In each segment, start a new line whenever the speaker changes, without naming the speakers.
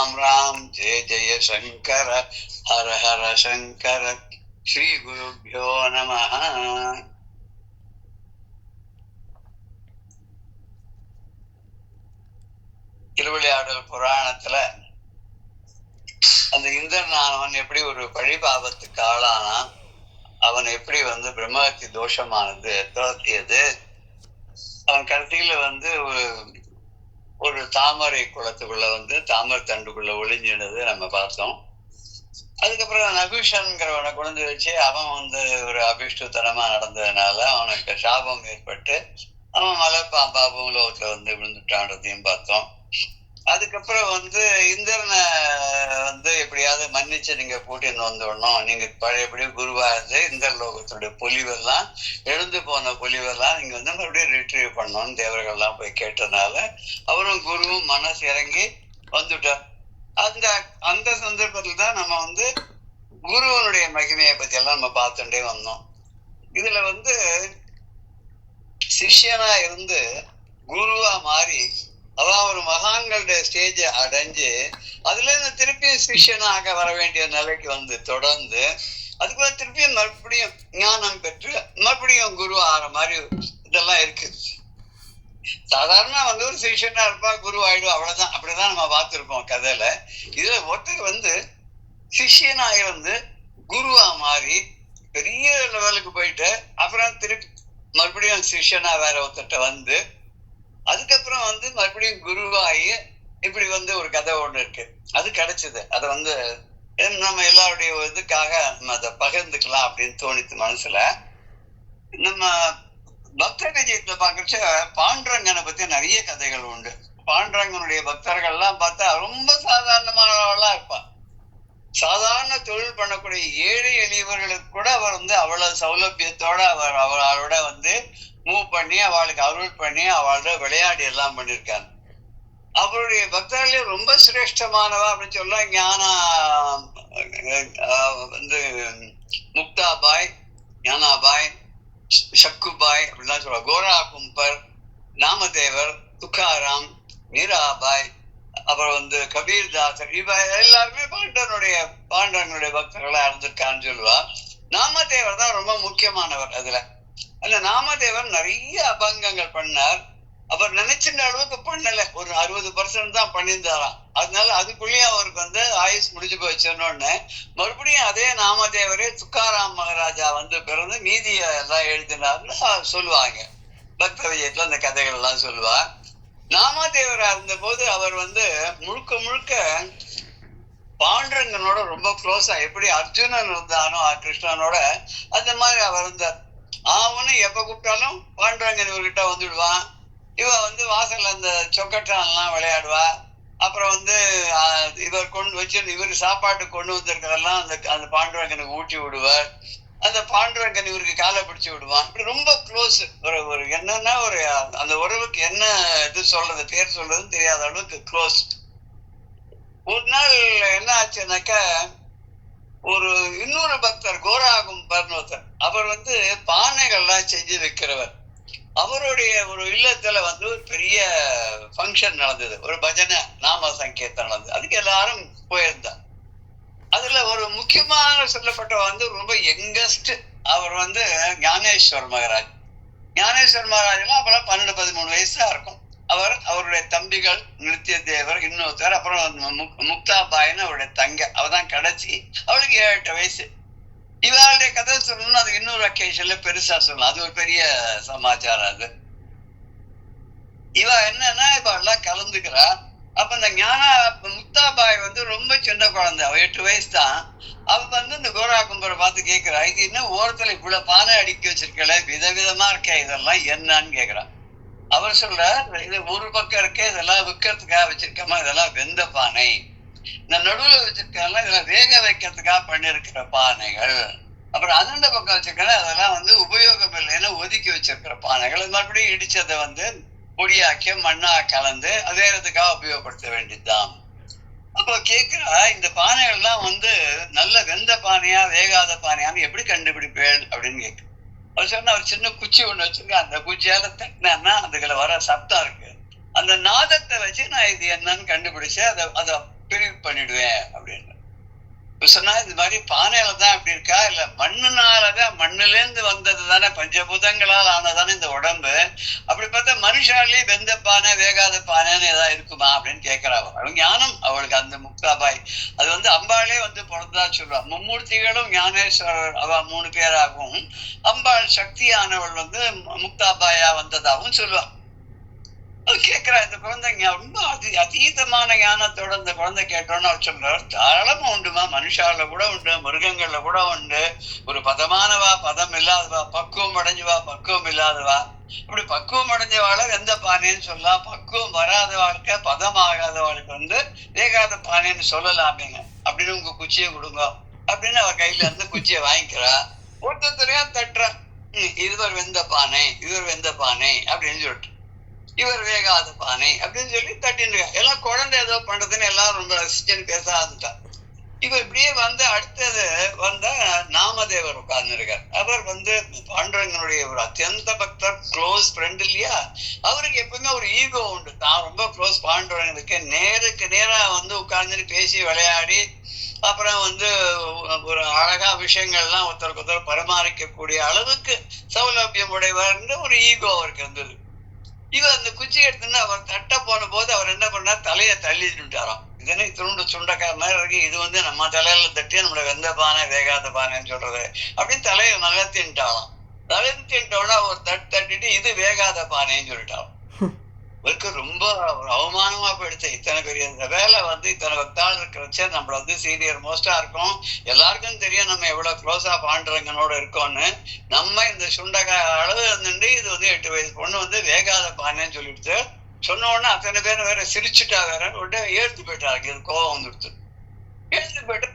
ராம் ராம் ஜெய ஜெய சங்கர ஹர ஹர சங்கர ஸ்ரீ குருப்யோ நமஹ. திருவிளையாடல் புராணத்துல அந்த இந்திரனானவன் எப்படி ஒரு பழிபாவத்துக்கு ஆளானான், அவன் எப்படி பிரம்மஹத்தி தோஷமானது துரத்தியது, அவன் கடைசியில ஒரு தாமரை குளத்துக்குள்ள தாமரை தண்டுக்குள்ள ஒளிஞ்சினது நம்ம பார்த்தோம். அதுக்கப்புறம் நகுஷன்கிறவனை கொண்டு வச்சு அவன் ஒரு அபிஷ்டத்தனமா நடந்ததுனால அவனுக்கு சாபம் ஏற்பட்டு அவன் மலைப்பாம்பா பூலோகத்துல விழுந்துட்டான்றதையும் பார்த்தோம். அதுக்கப்புறம் இந்திரனை எப்படியாவது மன்னிச்சு நீங்க கூட்டின்னு வந்துடணும், நீங்க பழையபடி குருவா இருந்து இந்திர லோகத்துடைய பொலிவெல்லாம் எழுந்து போன பொலிவெல்லாம் நீங்க மறுபடியும் ரிட்ரீவ் பண்ணணும்னு தேவர்கள்லாம் போய் கேட்டதுனால அவரும் குருவும் மனசு இறங்கி வந்துட்டார். அந்த அந்த சந்தர்ப்பத்துல தான் நம்ம குருவனுடைய மகிமையை பத்தி எல்லாம் நம்ம பார்த்துட்டே வந்தோம். இதுல சிஷ்யனா இருந்து குருவா மாறி அவன் ஒரு மகான்களுடைய ஸ்டேஜ அடைஞ்சு அதுல இருந்து திருப்பியும் சிஷ்யனாக வர வேண்டிய நிலைக்கு தொடர்ந்து அதுக்குள்ள திருப்பியும் மறுபடியும் ஞானம் பெற்று மறுபடியும் குரு ஆகிற மாதிரி இதெல்லாம் இருக்கு. சாதாரண ஒரு சிஷ்யனா இருப்பா, குரு ஆயிடும், அவ்வளவுதான். அப்படிதான் நம்ம பார்த்திருக்கோம் கதையில. இதுல ஒருத்தர் சிஷ்யனா இருந்து குருவா மாறி பெரிய லெவலுக்கு போயிட்டு அப்புறம் திருப்பி மறுபடியும் சிஷ்யனா வேற ஒருத்தட்ட அதுக்கப்புறம் மறுபடியும் குருவாகி இப்படி ஒரு கதை ஒண்ணு இருக்கு. அது கிடைச்சது. அதை நம்ம எல்லாருடைய இதுக்காக நம்ம அதை பகிர்ந்துக்கலாம் அப்படின்னு தோணித்து மனசுல. நம்ம பக்த விஜயத்துல பாக்குறச்ச பாண்டரங்கனை பத்தி நிறைய கதைகள் உண்டு. பாண்டரங்கனுடைய பக்தர்கள் எல்லாம் பார்த்தா ரொம்ப சாதாரணமானவளா இருப்பான். சாதாரண தொழில் பண்ணக்கூடிய ஏழை எளியவர்களுக்கு கூட அவர் அவ்வளவு சௌலபியத்தோட அவளோட மூவ் பண்ணி அவளுக்கு அருள் பண்ணி அவளோட விளையாடி எல்லாம் பண்ணிருக்காங்க. அவருடைய பக்தர்களே ரொம்ப சிரேஷ்டமானவா அப்படின்னு சொல்ல ஞானா முக்தாபாய், ஞானாபாய், சக்குபாய் அப்படின்லாம் சொல்லுவாங்க. கோரா கும்பர், நாமதேவர், துக்காராம், மீராபாய், அப்புறம் கபீர் தாசர், இவ எல்லாருமே பாண்டவனுடைய பக்தர்களா இருந்திருக்கான்னு சொல்லுவா. நாமதேவர் தான் ரொம்ப முக்கியமானவர். அந்த நாமதேவர் நிறைய அபங்கங்கள் பண்ணார். அவர் நினைச்சிருந்த அளவுக்கு பண்ணல, ஒரு 60% தான் பண்ணியிருந்தாராம். அதனால அதுக்குள்ளேயே அவருக்கு ஆயுஸ் முடிஞ்சு போச்சுன்னு மறுபடியும் அதே நாமதேவரே துக்காராம் மகாராஜா பிறந்து மீதிய எல்லாம் எழுதினார்னு சொல்லுவாங்க. பக்த விஜயத்துல அந்த கதைகள் எல்லாம் சொல்லுவா. நாமதேவரா இருந்த போது அவர் முழுக்க முழுக்க பாண்டரங்கனோட ரொம்ப க்ளோஸா, எப்படி அர்ஜுனன் இருந்தானோ கிருஷ்ணனோட அந்த மாதிரி அவர் இருந்தார். அவனு எப்ப கூப்பிட்டாலும் பாண்டரங்கன் இவர்கிட்ட வந்துடுவான். இவ வாசல்ல அந்த சொக்கட்டான் எல்லாம் விளையாடுவா. அப்புறம் இவர் கொண்டு வச்சு இவரு சாப்பாட்டு கொண்டு வந்திருக்கிறதெல்லாம் அந்த பாண்டரங்கனுக்கு ஊட்டி விடுவார். அந்த பாண்டரங்கன் இவருக்கு காலை பிடிச்சு விடுவான். இப்படி ரொம்ப க்ளோஸ். ஒரு என்னன்னா அந்த உறவுக்கு என்ன இது சொல்றது, பேர் சொல்றதுன்னு தெரியாத அளவுக்கு க்ளோஸ். ஒரு நாள் என்ன ஆச்சுன்னாக்க இன்னொரு பக்தர் கோராகும் பர்னோத்தர், அவர் பானைகள்லாம் செஞ்சு வைக்கிறவர். அவருடைய ஒரு இல்லத்துல ஒரு பெரிய ஃபங்க்ஷன் நடந்தது, ஒரு பஜனை நாம சங்கீர்த்தம் நடந்தது. அதுக்கு எல்லாரும் போயிருந்தார். அதுல ஒரு முக்கியமான சொல்லப்பட்ட ரொம்ப யங்கஸ்ட் அவர் ஞானேஸ்வர் மகாராஜ். ஞானேஸ்வர் மகாராஜ் எல்லாம் அப்பெல்லாம் 12-13 வயசா இருக்கும். அவருடைய தம்பிகள் நிருத்திய தேவர், இன்னொருத்தர், அப்புறம் முக்தாபாயின்னு அவருடைய தங்க, அவதான் கடைசி. அவளுக்கு 7-8 வயசு. இவளுடைய கதை சொல்லணும்னு அது இன்னொரு அக்கேஷன்ல பெருசா சொல்லலாம். அது ஒரு பெரிய சமாச்சாரம். அது இவ என்னன்னா இப்ப எல்லாம் கலந்துக்கிறா. அப்ப இந்த முக்தாபாய் ரொம்ப சின்ன குழந்தை, அவ 8 வயசு தான். அவ இந்த கோரா கும்பரை பார்த்து கேட்கிறா, இது என்ன ஓரத்துல இவ்வளவு பானை அடுக்கி வச்சிருக்கல, விதவிதமா இருக்க, இதெல்லாம் என்னன்னு கேக்குறான். அவர் சொல்ற, இது ஒரு பக்கம் இருக்க, இதெல்லாம் விற்கிறதுக்காக வச்சிருக்கமா, இதெல்லாம் வெந்த பானை. இந்த நடுவுல வச்சிருக்கலாம், இதெல்லாம் வேக வைக்கிறதுக்காக பண்ணிருக்கிற பானைகள். அப்புறம் அந்த பக்கம் வச்சிருக்கா, அதெல்லாம் உபயோகம் இல்லைன்னு ஒதுக்கி வச்சிருக்கிற பானைகள். மறுபடியும் இடிச்சதை பொடியாக்கி மண்ணா கலந்து அதே இதுக்காக உபயோகப்படுத்த வேண்டியதுதான். அப்போ கேட்கிறா, இந்த பானைகள்லாம் நல்ல வெந்த பானையா வேகாத பானையான்னு எப்படி கண்டுபிடிப்பேன் அப்படின்னு கேட்கு. அவர் சொன்னா, அவர் சின்ன குச்சி ஒண்ணு வச்சிருக்கா, அந்த குச்சியால தட்டினா அதுல வர சப்தம் இருக்கு, அந்த நாதத்தை வச்சு நான் இது என்னன்னு கண்டுபிடிச்சு அதை பிரிவு பண்ணிடுவேன் அப்படின்னு சொன்னா, இந்த மாதிரி பானையில தான் அப்படி இருக்கா, இல்ல மண்ணுனாலதான், மண்ணுல இருந்து வந்தது தானே, பஞ்சபூதங்களால் ஆனதானே இந்த உடம்பு. அப்படி பார்த்தா மனுஷாலே வெந்த பானை வேகாத பானைன்னு ஏதாவது இருக்குமா அப்படின்னு கேட்கிறாள். அவள் ஞானம் அவளுக்கு அந்த முக்தாபாய். அது அம்பாளே பிறந்ததா சொல்லுவா. மும்மூர்த்திகளும் ஞானேஸ்வரர் அவ 3 பேராகவும், அம்பாள் சக்தியானவள் முக்தாபாயா வந்ததாகவும் சொல்லுவா. கேட்கிறா, இந்த குழந்தை ரொம்ப அதீதமான ஞானத்தோட இந்த குழந்தை கேட்டோன்னு அவர் சொல்றாரு, தாராளமா உண்டுமா, மனுஷால கூட உண்டு, மிருகங்கள்ல கூட உண்டு. ஒரு பதமானவா, பதம் இல்லாதவா, பக்குவம் அடைஞ்சவா, பக்குவம் இல்லாதவா. இப்படி பக்குவம் அடைஞ்சவாளை வெந்த பானைன்னு சொல்லலாம். பக்குவம் வராதவாளுக்கு, பதம் ஆகாதவாளுக்கு வேகாத பானைன்னு சொல்லலாமேங்க. அப்படின்னு உங்க குச்சியை கொடுங்க அப்படின்னு அவ கையில குச்சியை வாங்கிக்கிறா. ஒருத்தரையா தட்டுறா, இதுவர் வெந்த பானை, இதுவர் வெந்த பானை அப்படின்னு சொல்லிட்டு, இவர் வேகாத பானை அப்படின்னு சொல்லி தட்டின்னு எல்லாம் குழந்தை ஏதோ பண்றதுன்னு எல்லாரும் ரொம்ப ரசிச்சுன்னு பேச ஆரம்பிச்சா. இவர் இப்படியே அடுத்தது நாமதேவர் உட்கார்ந்து இருக்கார். அவர் பாண்டவங்களுடைய ஒரு அத்தியந்த பக்தர், க்ளோஸ் ஃப்ரெண்ட் இல்லையா. அவருக்கு எப்பவுமே ஒரு ஈகோ உண்டு. தான் ரொம்ப க்ளோஸ் பாண்டவங்களுக்கு, நேருக்கு நேரா உட்கார்ந்து பேசி விளையாடி, அப்புறம் ஒரு அழகா விஷயங்கள்லாம் ஒருத்தருக்கு ஒருத்தர் பரிமாறிக்கக்கூடிய அளவுக்கு சௌலபியம் உடையவர் ஒரு ஈகோ அவருக்கு இருந்தது. இவர் அந்த குச்சி எடுத்துன்னு அவர் தட்ட போன போது அவர் என்ன பண்ணா, தலையை தள்ளிட்டாராம். இதனை துண்டு சுண்டக்கார மாதிரி இருக்கு, இது நம்ம தலையில தட்டி நம்மள வெந்த பானை வேகாத பானைன்னு சொல்றது அப்படின்னு தலையை நகர்த்தின்ட்டாலாம். நகர்த்தின்ட்டோன்னா அவர் தட்டிட்டு இது வேகாத பானைன்னு சொல்லிட்டாலும். இவருக்கு ரொம்ப ஒரு அவமானமா போயிடுச்சு. இத்தனை பெரிய இந்த வேலை இத்தனை பக்தாள் இருக்கிறச்ச நம்மள சீனியர் மோஸ்டா இருக்கும். எல்லாருக்கும் தெரியும் நம்ம எவ்வளவு க்ளோஸா பாண்டரங்கனோட இருக்கோம்னு. நம்ம இந்த சுண்டக்காய் அளவு நின்று இது 8 வயசு பொண்ணு வேகாத பானைன்னு சொல்லிடுச்சு. சொன்ன உடனே அத்தனை பேரும் வேற சிரிச்சுட்டா, வேற உடனே ஏழ்த்து போயிட்டாரு. இது கோவம் வந்துடுச்சு. ஏழ்த்து போயிட்டு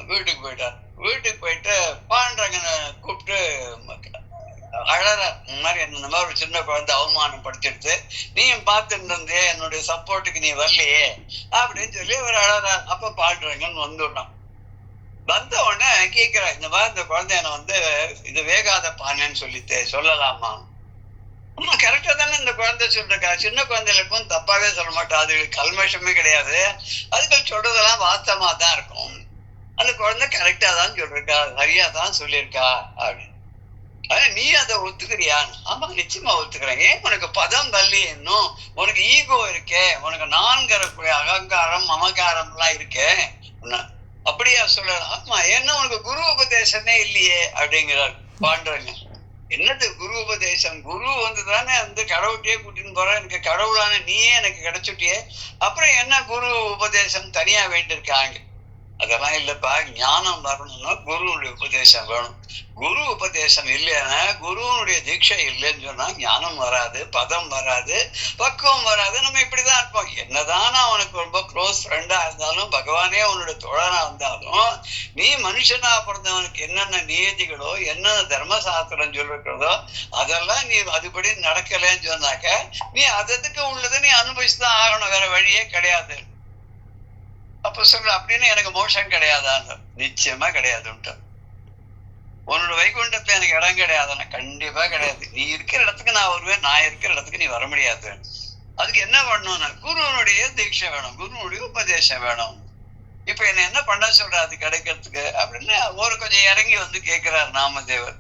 வீட்டுக்கு போயிட்டார். வீட்டுக்கு போயிட்டு பாண்டரங்கனை கூப்பிட்டு அழற, இந்த மாதிரி இந்த மாதிரி ஒரு சின்ன குழந்தை அவமானப்படுத்திடுது, நீயும் பார்த்துட்டு இருந்தே, என்னுடைய சப்போர்ட்டுக்கு நீ வரலையே அப்படின்னு சொல்லி அவர் அழற. அப்ப பாடுறங்கன்னு வந்துட்டான். வந்த உடனே கேட்கிறா, இந்த மாதிரி இந்த குழந்தை என்ன இது வேகாத பானைன்னு சொல்லிட்டு சொல்லலாமா? அம்மா கரெக்டா தானே இந்த குழந்தை சொல்றக்கா. சின்ன குழந்தைகளுக்கும் தப்பாவே சொல்ல மாட்டா, அது கல்மஷமே கிடையாது. அதுக்கு சொல்றதெல்லாம் வாஸ்தவமா தான் இருக்கும். அந்த குழந்தை கரெக்டா தான் சொல்லிருக்கா, சரியா தான் சொல்லியிருக்கா அப்படின்னு. ஆனா நீ அதை ஒத்துக்கிறியா? ஆமா நிச்சயமா ஒத்துக்கிறேன். ஏன் உனக்கு பதம் தள்ளி, இன்னும் உனக்கு ஈகோ இருக்கே, உனக்கு நான்கிற அகங்காரம் மமகாரம் எல்லாம் இருக்கே, அப்படியா சொல்ற? ஆமா, ஏன்னா உனக்கு குரு உபதேசமே இல்லையே அப்படிங்கிறார் பாண்டவங்க. என்னது குரு உபதேசம்? குரு தானே கடவுள்கிட்டயே கூட்டின்னு போற, எனக்கு கடவுளான நீயே எனக்கு கிடைச்சுட்டியே, அப்புறம் என்ன குரு உபதேசம் தனியா வேண்டியிருக்காங்க? அதெல்லாம் இல்லப்பா, ஞானம் வரணும்னா குருவுடைய உபதேசம் வேணும். குரு உபதேசம் இல்லைன்னா, குருவனுடைய தீட்சை இல்லைன்னு சொன்னா ஞானம் வராது, பதம் வராது, பக்குவம் வராது. நம்ம இப்படிதான் இருப்போம். என்னதான் அவனுக்கு ரொம்ப க்ளோஸ் ஃப்ரெண்டா இருந்தாலும், பகவானே உன்னோட தோழனா இருந்தாலும், நீ மனுஷனா பிறந்தவனுக்கு என்னென்ன நியதிகளோ, என்னென்ன தர்மசாஸ்திரம் சொல்லிருக்கிறதோ அதெல்லாம் நீ அதுபடி நடக்கலன்னு சொன்னாக்க, நீ அதுக்கு உள்ளதை நீ அனுபவிச்சுதான் ஆகணும், வேற வழியே கிடையாது. அப்ப சொல்ல, அப்படின்னு எனக்கு மோஷம் கிடையாதான்னு. நிச்சயமா கிடையாதுன்ட்டு. உன்னோட வைகுண்டத்துல எனக்கு இடம் கிடையாதுன்னா கண்டிப்பா கிடையாது. நீ இருக்கிற இடத்துக்கு நான் வருவேன், நான் இருக்கிற இடத்துக்கு நீ வர முடியாது. அதுக்கு என்ன பண்ணணும்னா குருவனுடைய தீட்சை வேணும், குருவனுடைய உபதேசம் வேணும். இப்ப என்ன பண்ண சொல்ற அது கிடைக்கிறதுக்கு அப்படின்னு கொஞ்சம் இறங்கி கேட்கிறார் நாமதேவர்.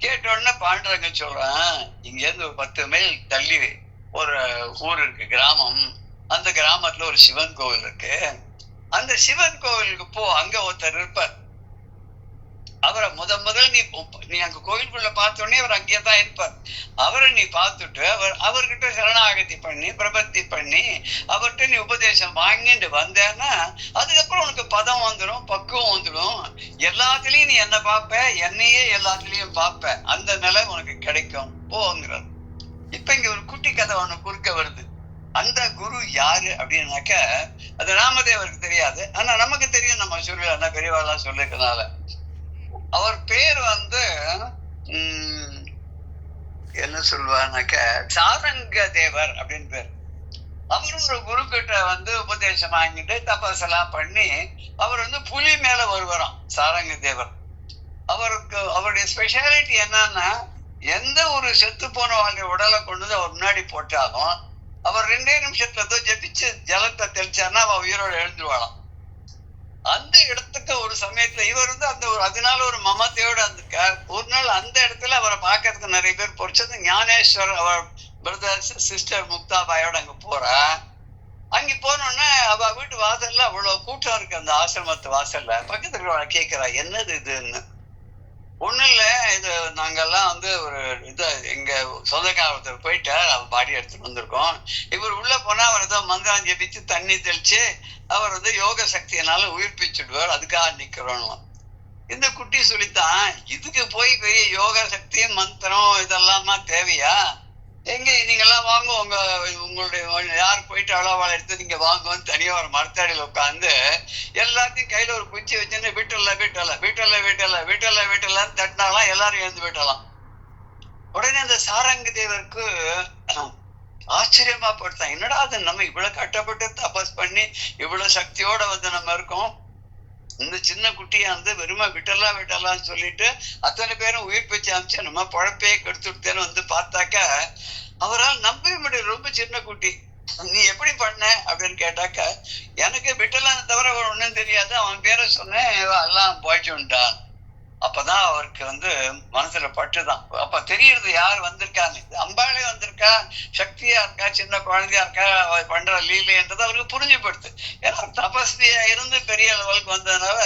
கேட்ட உடனே பாண்டரங்க சொல்றான், இங்க இருந்து ஒரு 10 மைல் தள்ளி ஒரு ஊர் இருக்கு, கிராமம். அந்த கிராமத்துல ஒரு சிவன் கோவில் இருக்கு. அந்த சிவன் கோவிலுக்கு போ, அங்க ஒருத்தர் இருப்பார். அவரை முதல் நீ அங்க கோயிலுக்குள்ள பார்த்த உடனே அவர் அங்கேயேதான் இருப்பார். அவரை நீ பார்த்துட்டு அவர்கிட்ட சரணாகதி பண்ணி பிரபத்தி பண்ணி அவர்கிட்ட நீ உபதேசம் வாங்கிட்டு வந்தேன்னா, அதுக்கப்புறம் உனக்கு பதம் வந்துடும், பக்குவம் வந்துடும். எல்லாத்துலயும் நீ என்ன பார்ப்ப, என்னையே எல்லாத்துலயும் பார்ப்ப, அந்த நிலை உனக்கு கிடைக்கும் போங்கிறார். இப்ப இங்க ஒரு குட்டி கதை ஒண்ணு குறுக்க வருது. அந்த குரு யாரு அப்படின்னாக்க, அது ராமதேவருக்கு தெரியாது, ஆனா நமக்கு தெரியும். நம்ம சொல்ல பெரியவாளா சொல்லிருக்கனால அவர் பேர் என்ன சொல்லுவாருனாக்க சாரங்க தேவர் அப்படின்னு பேர். அவரும் ஒரு குரு கிட்ட உபதேசம் வாங்கிட்டு தபசெல்லாம் பண்ணி அவர் புலி மேல வருவாராம் சாரங்க தேவர். அவருடைய ஸ்பெஷாலிட்டி என்னன்னா, எந்த ஒரு செத்து போன வாழ்க்கை உடலை கொண்டு அவர் முன்னாடி போட்டாலும் அவர் 2 நிமிஷத்துல ஜபிச்சு ஜலத்தை தெளிச்சாருன்னா அவ உயிரோட எழுந்துருவாளாம். அந்த இடத்துக்கு ஒரு சமயத்துல இவர் அந்த ஒரு அதனால ஒரு மமத்தையோட இருந்திருக்கார். ஒரு நாள் அந்த இடத்துல அவரை பார்க்கறதுக்கு நிறைய பேர் பொறிச்சது ஞானேஸ்வர் அவர் பிரதர் சிஸ்டர் முக்தாபாயோட அங்க போறா. அங்க போனோடனே அவ வீட்டு வாசல்ல அவ்வளவு கூட்டம் இருக்கு. அந்த ஆசிரமத்து வாசல்ல பக்கத்துல கேட்கிறா என்னது இதுன்னு. ஒண்ணு இல்ல, இது நாங்கெல்லாம் ஒரு எங்க சொந்தக்காரத்தில் போயிட்டு அவர் பாடி எடுத்துட்டு வந்திருக்கோம். இவர் உள்ள போனா அவர் ஏதோ மந்திரம் ஜெபிச்சு தண்ணி தெளிச்சு அவர் யோக சக்தியினால உயிர்ப்பிச்சுடுவார், அதுக்காக நிக்கிறோம். இந்த குட்டி சொல்லித்தான், இதுக்கு போய் பெரிய யோக சக்தி மந்திரம் இதெல்லாமா தேவையா? எங்க நீங்கெல்லாம் வாங்க, உங்களுடைய யார் போயிட்டு அளவாள் எடுத்து நீங்க வாங்குவோன்னு தனியா ஒரு மரத்தடியில உட்காந்து எல்லாத்தையும் கையில ஒரு குச்சி வச்சுன்னு வீட்டெல்லாம் தட்டினாலாம் எல்லாரும் எழுந்து விட்டலாம். உடனே அந்த சாரங்க தேவருக்கு ஆச்சரியமா படுத்தான். என்னடா அது நம்ம இவ்வளவு கட்டப்பட்டு தபஸ் பண்ணி இவ்வளவு சக்தியோட நம்ம இருக்கோம், இந்த சின்ன குட்டியா வெறுமை விட்டலாம்னு சொல்லிட்டு அத்தனை பேரும் உயிர் பிச்சு அமைச்சு நம்ம பழப்பையே கெடுத்துட்டேன்னு பார்த்தாக்க அவரால் நம்பவே முடியும். ரொம்ப சின்ன குட்டி, நீ எப்படி பண்ண அப்படின்னு கேட்டாக்க, எனக்கு விட்டலான்னு தவிர ஒண்ணும் தெரியாது, அவன் பேரை சொன்னேன், எல்லாம் போயிடுச்சுட்டான். அப்பதான் அவருக்கு மனசுல பட்டுதான். அப்ப தெரியறது யார் வந்திருக்காங்க, அம்பாளே வந்திருக்கா, சக்தியா இருக்கா, சின்ன குழந்தையா இருக்கா, அவ பண்ற லீலைன்றது அவருக்கு புரிஞ்சுப்படுத்து. ஏன்னா தபஸ்வியா இருந்து பெரிய லெவலுக்கு வந்ததுனால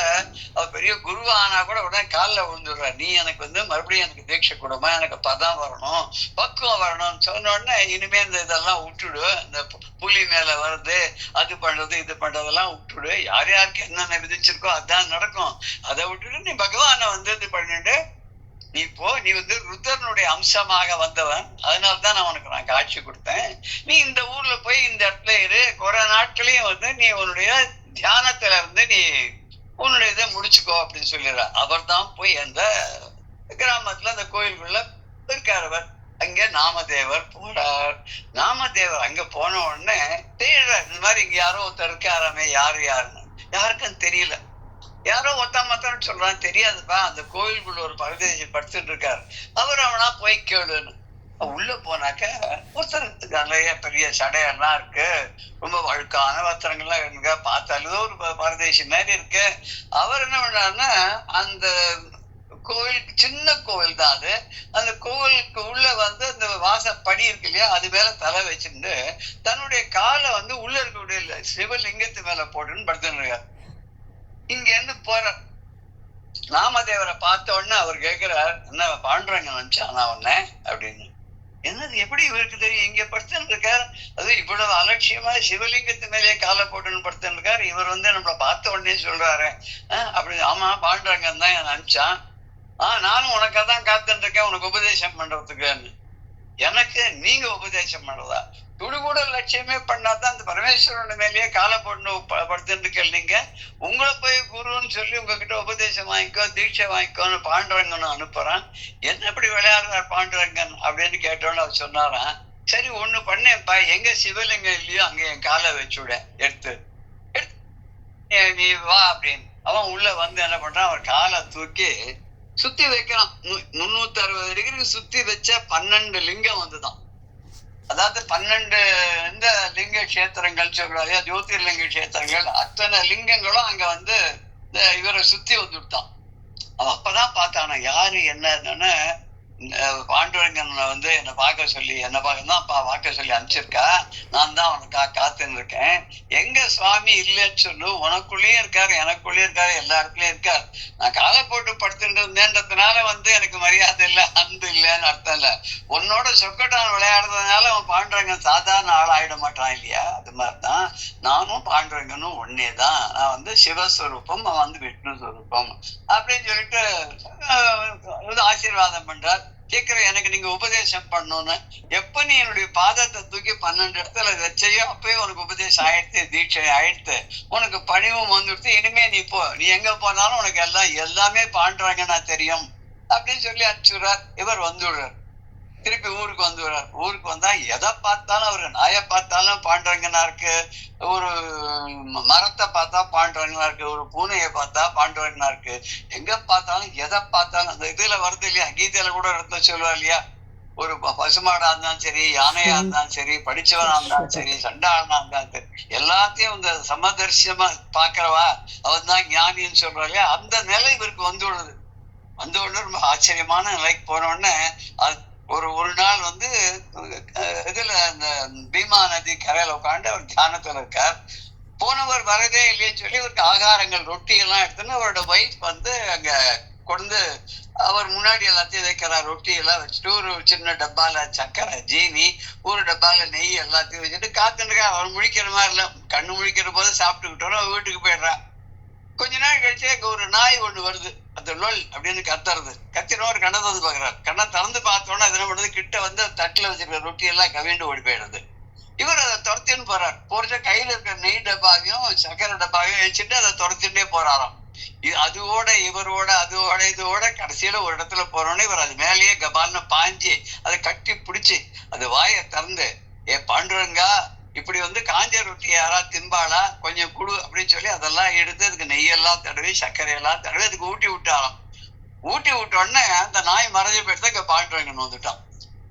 அவர் பெரிய குருவா ஆனா கூட உடனே காலில் விழுந்துடுறா. நீ எனக்கு மறுபடியும் எனக்கு தீட்சை கொடுமா, எனக்கு பதம் வரணும், பக்குவம் வரணும்னு சொன்ன உடனே இனிமே இதெல்லாம் விட்டுடு, இந்த புலி மேல வருது அது பண்றது இது பண்றதெல்லாம் விட்டுடு, யார் யாருக்கு என்னென்ன விதிச்சிருக்கோ அதான் நடக்கும், அதை விட்டுட்டு நீ பகவானை இது பண்ணிட்டு நீ போ, நீ ருத்ரனுடைய அம்சமாக வந்தவன், அதனால்தான் நான் காட்சி கொடுத்தேன், நீ இந்த ஊர்ல போய் இந்த இடத்துல இரு, குறை நாட்களையும் நீ உன்னுடைய தியானத்துல நீ உன்னுடைய இதை முடிச்சுக்கோ அப்படின்னு சொல்லிடுற. அவர் தான் போய் அந்த கிராமத்துல அந்த கோயிலுக்குள்ள இருக்கார். அவர் அங்க நாமதேவர் போறார். நாமதேவர் அங்க போன உடனே தேடுறார், இந்த மாதிரி இங்க யாரோ ஒருத்தர் இருக்காராமே, யாருன்னு யாருக்கும் தெரியல. யாரோ ஒத்தாமத்தான்னு சொல்றான், தெரியாதுப்பா, அந்த கோயிலுக்குள்ள ஒரு பரதேசி படுத்துட்டு இருக்காரு, அவனா போய் கேளுன்னு. உள்ள போனாக்க ஒருத்தருக்கு நிறைய பெரிய சடையெல்லாம் இருக்கு, ரொம்ப வழுக்கான வஸ்திரங்கள்லாம் இருக்கு, பார்த்தாலும் ஒரு பரதேசி மாதிரி இருக்கு. அவர் என்ன பண்ணாருன்னா, அந்த கோயிலுக்கு சின்ன கோவில் தான் அது, அந்த கோவிலுக்கு உள்ள அந்த வாசப்படி இருக்கு இல்லையா, அது மேல தலை வச்சுட்டு தன்னுடைய காலை உள்ள இருக்கக்கூடிய சிவலிங்கத்து மேல போட்டுன்னு படுத்துன்னு இருக்காரு. இங்க இருந்து போற நாமதேவரை பார்த்த உடனே அவர் கேட்கிறார், என்ன பாண்டுறங்க நினைச்சானா உன்ன அப்படின்னு. என்னது எப்படி இவருக்கு தெரியும், இங்க படுத்துன்னு இருக்கார், அது இவ்வளவு அலட்சியமா சிவலிங்கத்து மேலேயே காலை போட்டுன்னு படுத்துன்னு இருக்காரு, இவர் நம்மளை பார்த்த உடனே சொல்றாரு அப்படி. ஆமா பாண்டுறங்கன்னு தான் என் நினைச்சான், நானும் உனக்காதான் காத்துட்டு இருக்கேன் உனக்கு உபதேசம் பண்றதுக்குன்னு. எனக்கு நீங்க உபதேசம் பண்றதா? துடுகூட லட்சியமே பண்ணாதான் அந்த பரமேஸ்வரன் மேலேயே காலை போட்டு படுத்துட்டு கேள்விங்க, உங்களை போய் குருன்னு சொல்லி உங்ககிட்ட உபதேசம் வாங்கிக்கோ, தீட்சை வாங்கிக்கோன்னு பாண்டுரங்கன்னு அனுப்புறான். என்ன இப்படி விளையாடுறார் பாண்டுரங்கன் அப்படின்னு கேட்டோன்னு அவர் சொன்னாராம், சரி ஒண்ணு பண்ணேன்ப்பா, எங்க சிவலிங்கம் இல்லையோ அங்க என் காலை வச்சுட, எடுத்து நீ வா அப்படின்னு. அவன் உள்ள என்ன பண்றான், அவர் காலை தூக்கி சுத்தி வைக்கிறான். 360 டிகிரி சுத்தி வச்ச 12 லிங்கம் வந்துதான். அதாவது 12 இந்த லிங்க கஷேத்திரங்கள் சொல்றாங்க, ஜோதிர்லிங்க கஷேத்திரங்கள், அத்தனை லிங்கங்களும் அங்க இவரை சுத்தி வந்துட்டான். அவன் அப்பதான் பார்த்தானா யாரு என்னன்னு. பாண்டுரங்கன் என்னை பார்க்க சொல்லி பார்க்க சொல்லி அனுப்பிச்சிருக்கா, நான் தான் உனக்காக காத்துன்னு இருக்கேன். எங்க சுவாமி இல்லைன்னு சொல்லு, உனக்குள்ளேயும் இருக்காரு எனக்குள்ளேயும் இருக்காரு எல்லா இடத்துலயும் இருக்காரு. நான் காலை போட்டு படுத்துட்டு இருந்தேன்றதுனால எனக்கு மரியாதை இல்லை அன்பு இல்லைன்னு அர்த்தம் இல்ல. உன்னோட சொக்கட்டான் விளையாடுறதுனால அவன் பாண்டுரங்கன் சாதாரண ஆள் ஆயிட மாட்டான் இல்லையா? அது மாதிரிதான் நானும் பாண்டுரங்கனும் ஒன்னேதான். நான் சிவஸ்வரூபம், அவன் விஷ்ணு ஸ்வரூபம் அப்படின்னு சொல்லிட்டு ஆசீர்வாதம் பண்றார். கேட்கிற எனக்கு நீங்க உபதேசம் பண்ணணும்னு. எப்ப நீ என்னுடைய பாதத்தை தூக்கி 12 இடத்துல வச்சையோ அப்பயே உனக்கு உபதேசம் ஆயிடுத்து, தீட்சை ஆயிடுத்து, உனக்கு பணிவும் வந்துடுத்து, இனிமே நீ போ, நீ எங்க போனாலும் உனக்கு எல்லாமே பாண்டுறாங்கன்னா தெரியும் அப்படின்னு சொல்லி அனுப்பிச்சுடுறார். இவர் வந்துடுறார், திருப்பி ஊருக்கு வந்துடுறார். ஊருக்கு வந்தா எதை பார்த்தாலும் அவரு நாயை பார்த்தாலும் பாண்டுரங்கனா இருக்கு, ஒரு மரத்தை பார்த்தா பாண்டுரங்கனா இருக்கு, ஒரு பூனையை பார்த்தா பாண்டுரங்கனா இருக்கு, எங்க பார்த்தாலும் எதை பார்த்தாலும். அந்த இதுல வருது இல்லையா, கீதையில கூட இடத்த சொல்லுவா இல்லையா, ஒரு பசுமாடா இருந்தாலும் சரி, யானையா இருந்தாலும் சரி, படிச்சவனா இருந்தாலும் சரி, சண்டாளனா இருந்தாலும் சரி, எல்லா எல்லாத்தையும் இந்த சமதர்சியமா பாக்குறவா அவன் தான் ஞானின்னு சொல்றா இல்லையா, அந்த நிலை இவருக்கு வந்து விடுது. வந்த உடனே ரொம்ப ஆச்சரியமான நிலைக்கு போன உடனே ஒரு நாள் வந்து இதுல இந்த பீமா நதி கரையில உட்காந்து அவர் தியானத்துல இருக்கார். போனவர் வரதே இல்லைன்னு சொல்லி அவருக்கு ஆகாரங்கள் ரொட்டி எல்லாம் எடுத்துன்னு அவரோட ஒய்ஃப் வந்து அங்க கொண்டு அவர் முன்னாடி எல்லாத்தையும் வைக்கிறார். ரொட்டி எல்லாம் வச்சுட்டு ஒரு சின்ன டப்பால சக்கரை ஜீனி ஒரு டப்பால நெய் எல்லாத்தையும் வச்சுட்டு காத்துருக்கா. அவர் முழிக்கிற மாதிரி இல்ல, கண்ணு முழிக்கிற போது சாப்பிட்டுக்கிட்டோம் வீட்டுக்கு போயிடுறான். கொஞ்ச நாள் கழிச்சு அங்க ஒரு நாய் ஒண்ணு வருது, அந்த லொல் அப்படின்னு கத்துறது. கத்தினோம் ஒரு கண்ணை திறந்து பாக்குறாரு. கண்ணை திறந்து பார்த்தோன்னா அது என்ன பண்ணுறது, கிட்ட வந்து தட்டுல வச்சிருக்கிற ரொட்டி எல்லாம் கவிண்டு ஓடி போயிடுறது. இவர் அதை துரத்தின்னு போறார். போறச்ச கையில இருக்கிற நெய் டப்பாவையும் சக்கரை டப்பாவையும் வச்சுட்டு அதை துரத்திட்டே போறாராம். அதுவோட இவரோட அதுவோட இதோட கடைசியில ஒரு இடத்துல போறோன்னு இவர் அது மேலேயே கபால்னு பாஞ்சு அதை கட்டி பிடிச்சி அது வாயை திறந்து, ஏ பாண்டுரங்கா இப்படி வந்து காஞ்ச ரொட்டி யாரா திம்பாளா, கொஞ்சம் குடு அப்படின்னு சொல்லி அதெல்லாம் எடுத்து அதுக்கு நெய்யெல்லாம் தடவி சர்க்கரையெல்லாம் தடவி அதுக்கு ஊட்டி விட்டாராம். ஊட்டி விட்ட உடனே அந்த நாய் மறைஞ்ச போயிட்டு இங்க பாண்டுரங்கன்னு வந்துட்டான்.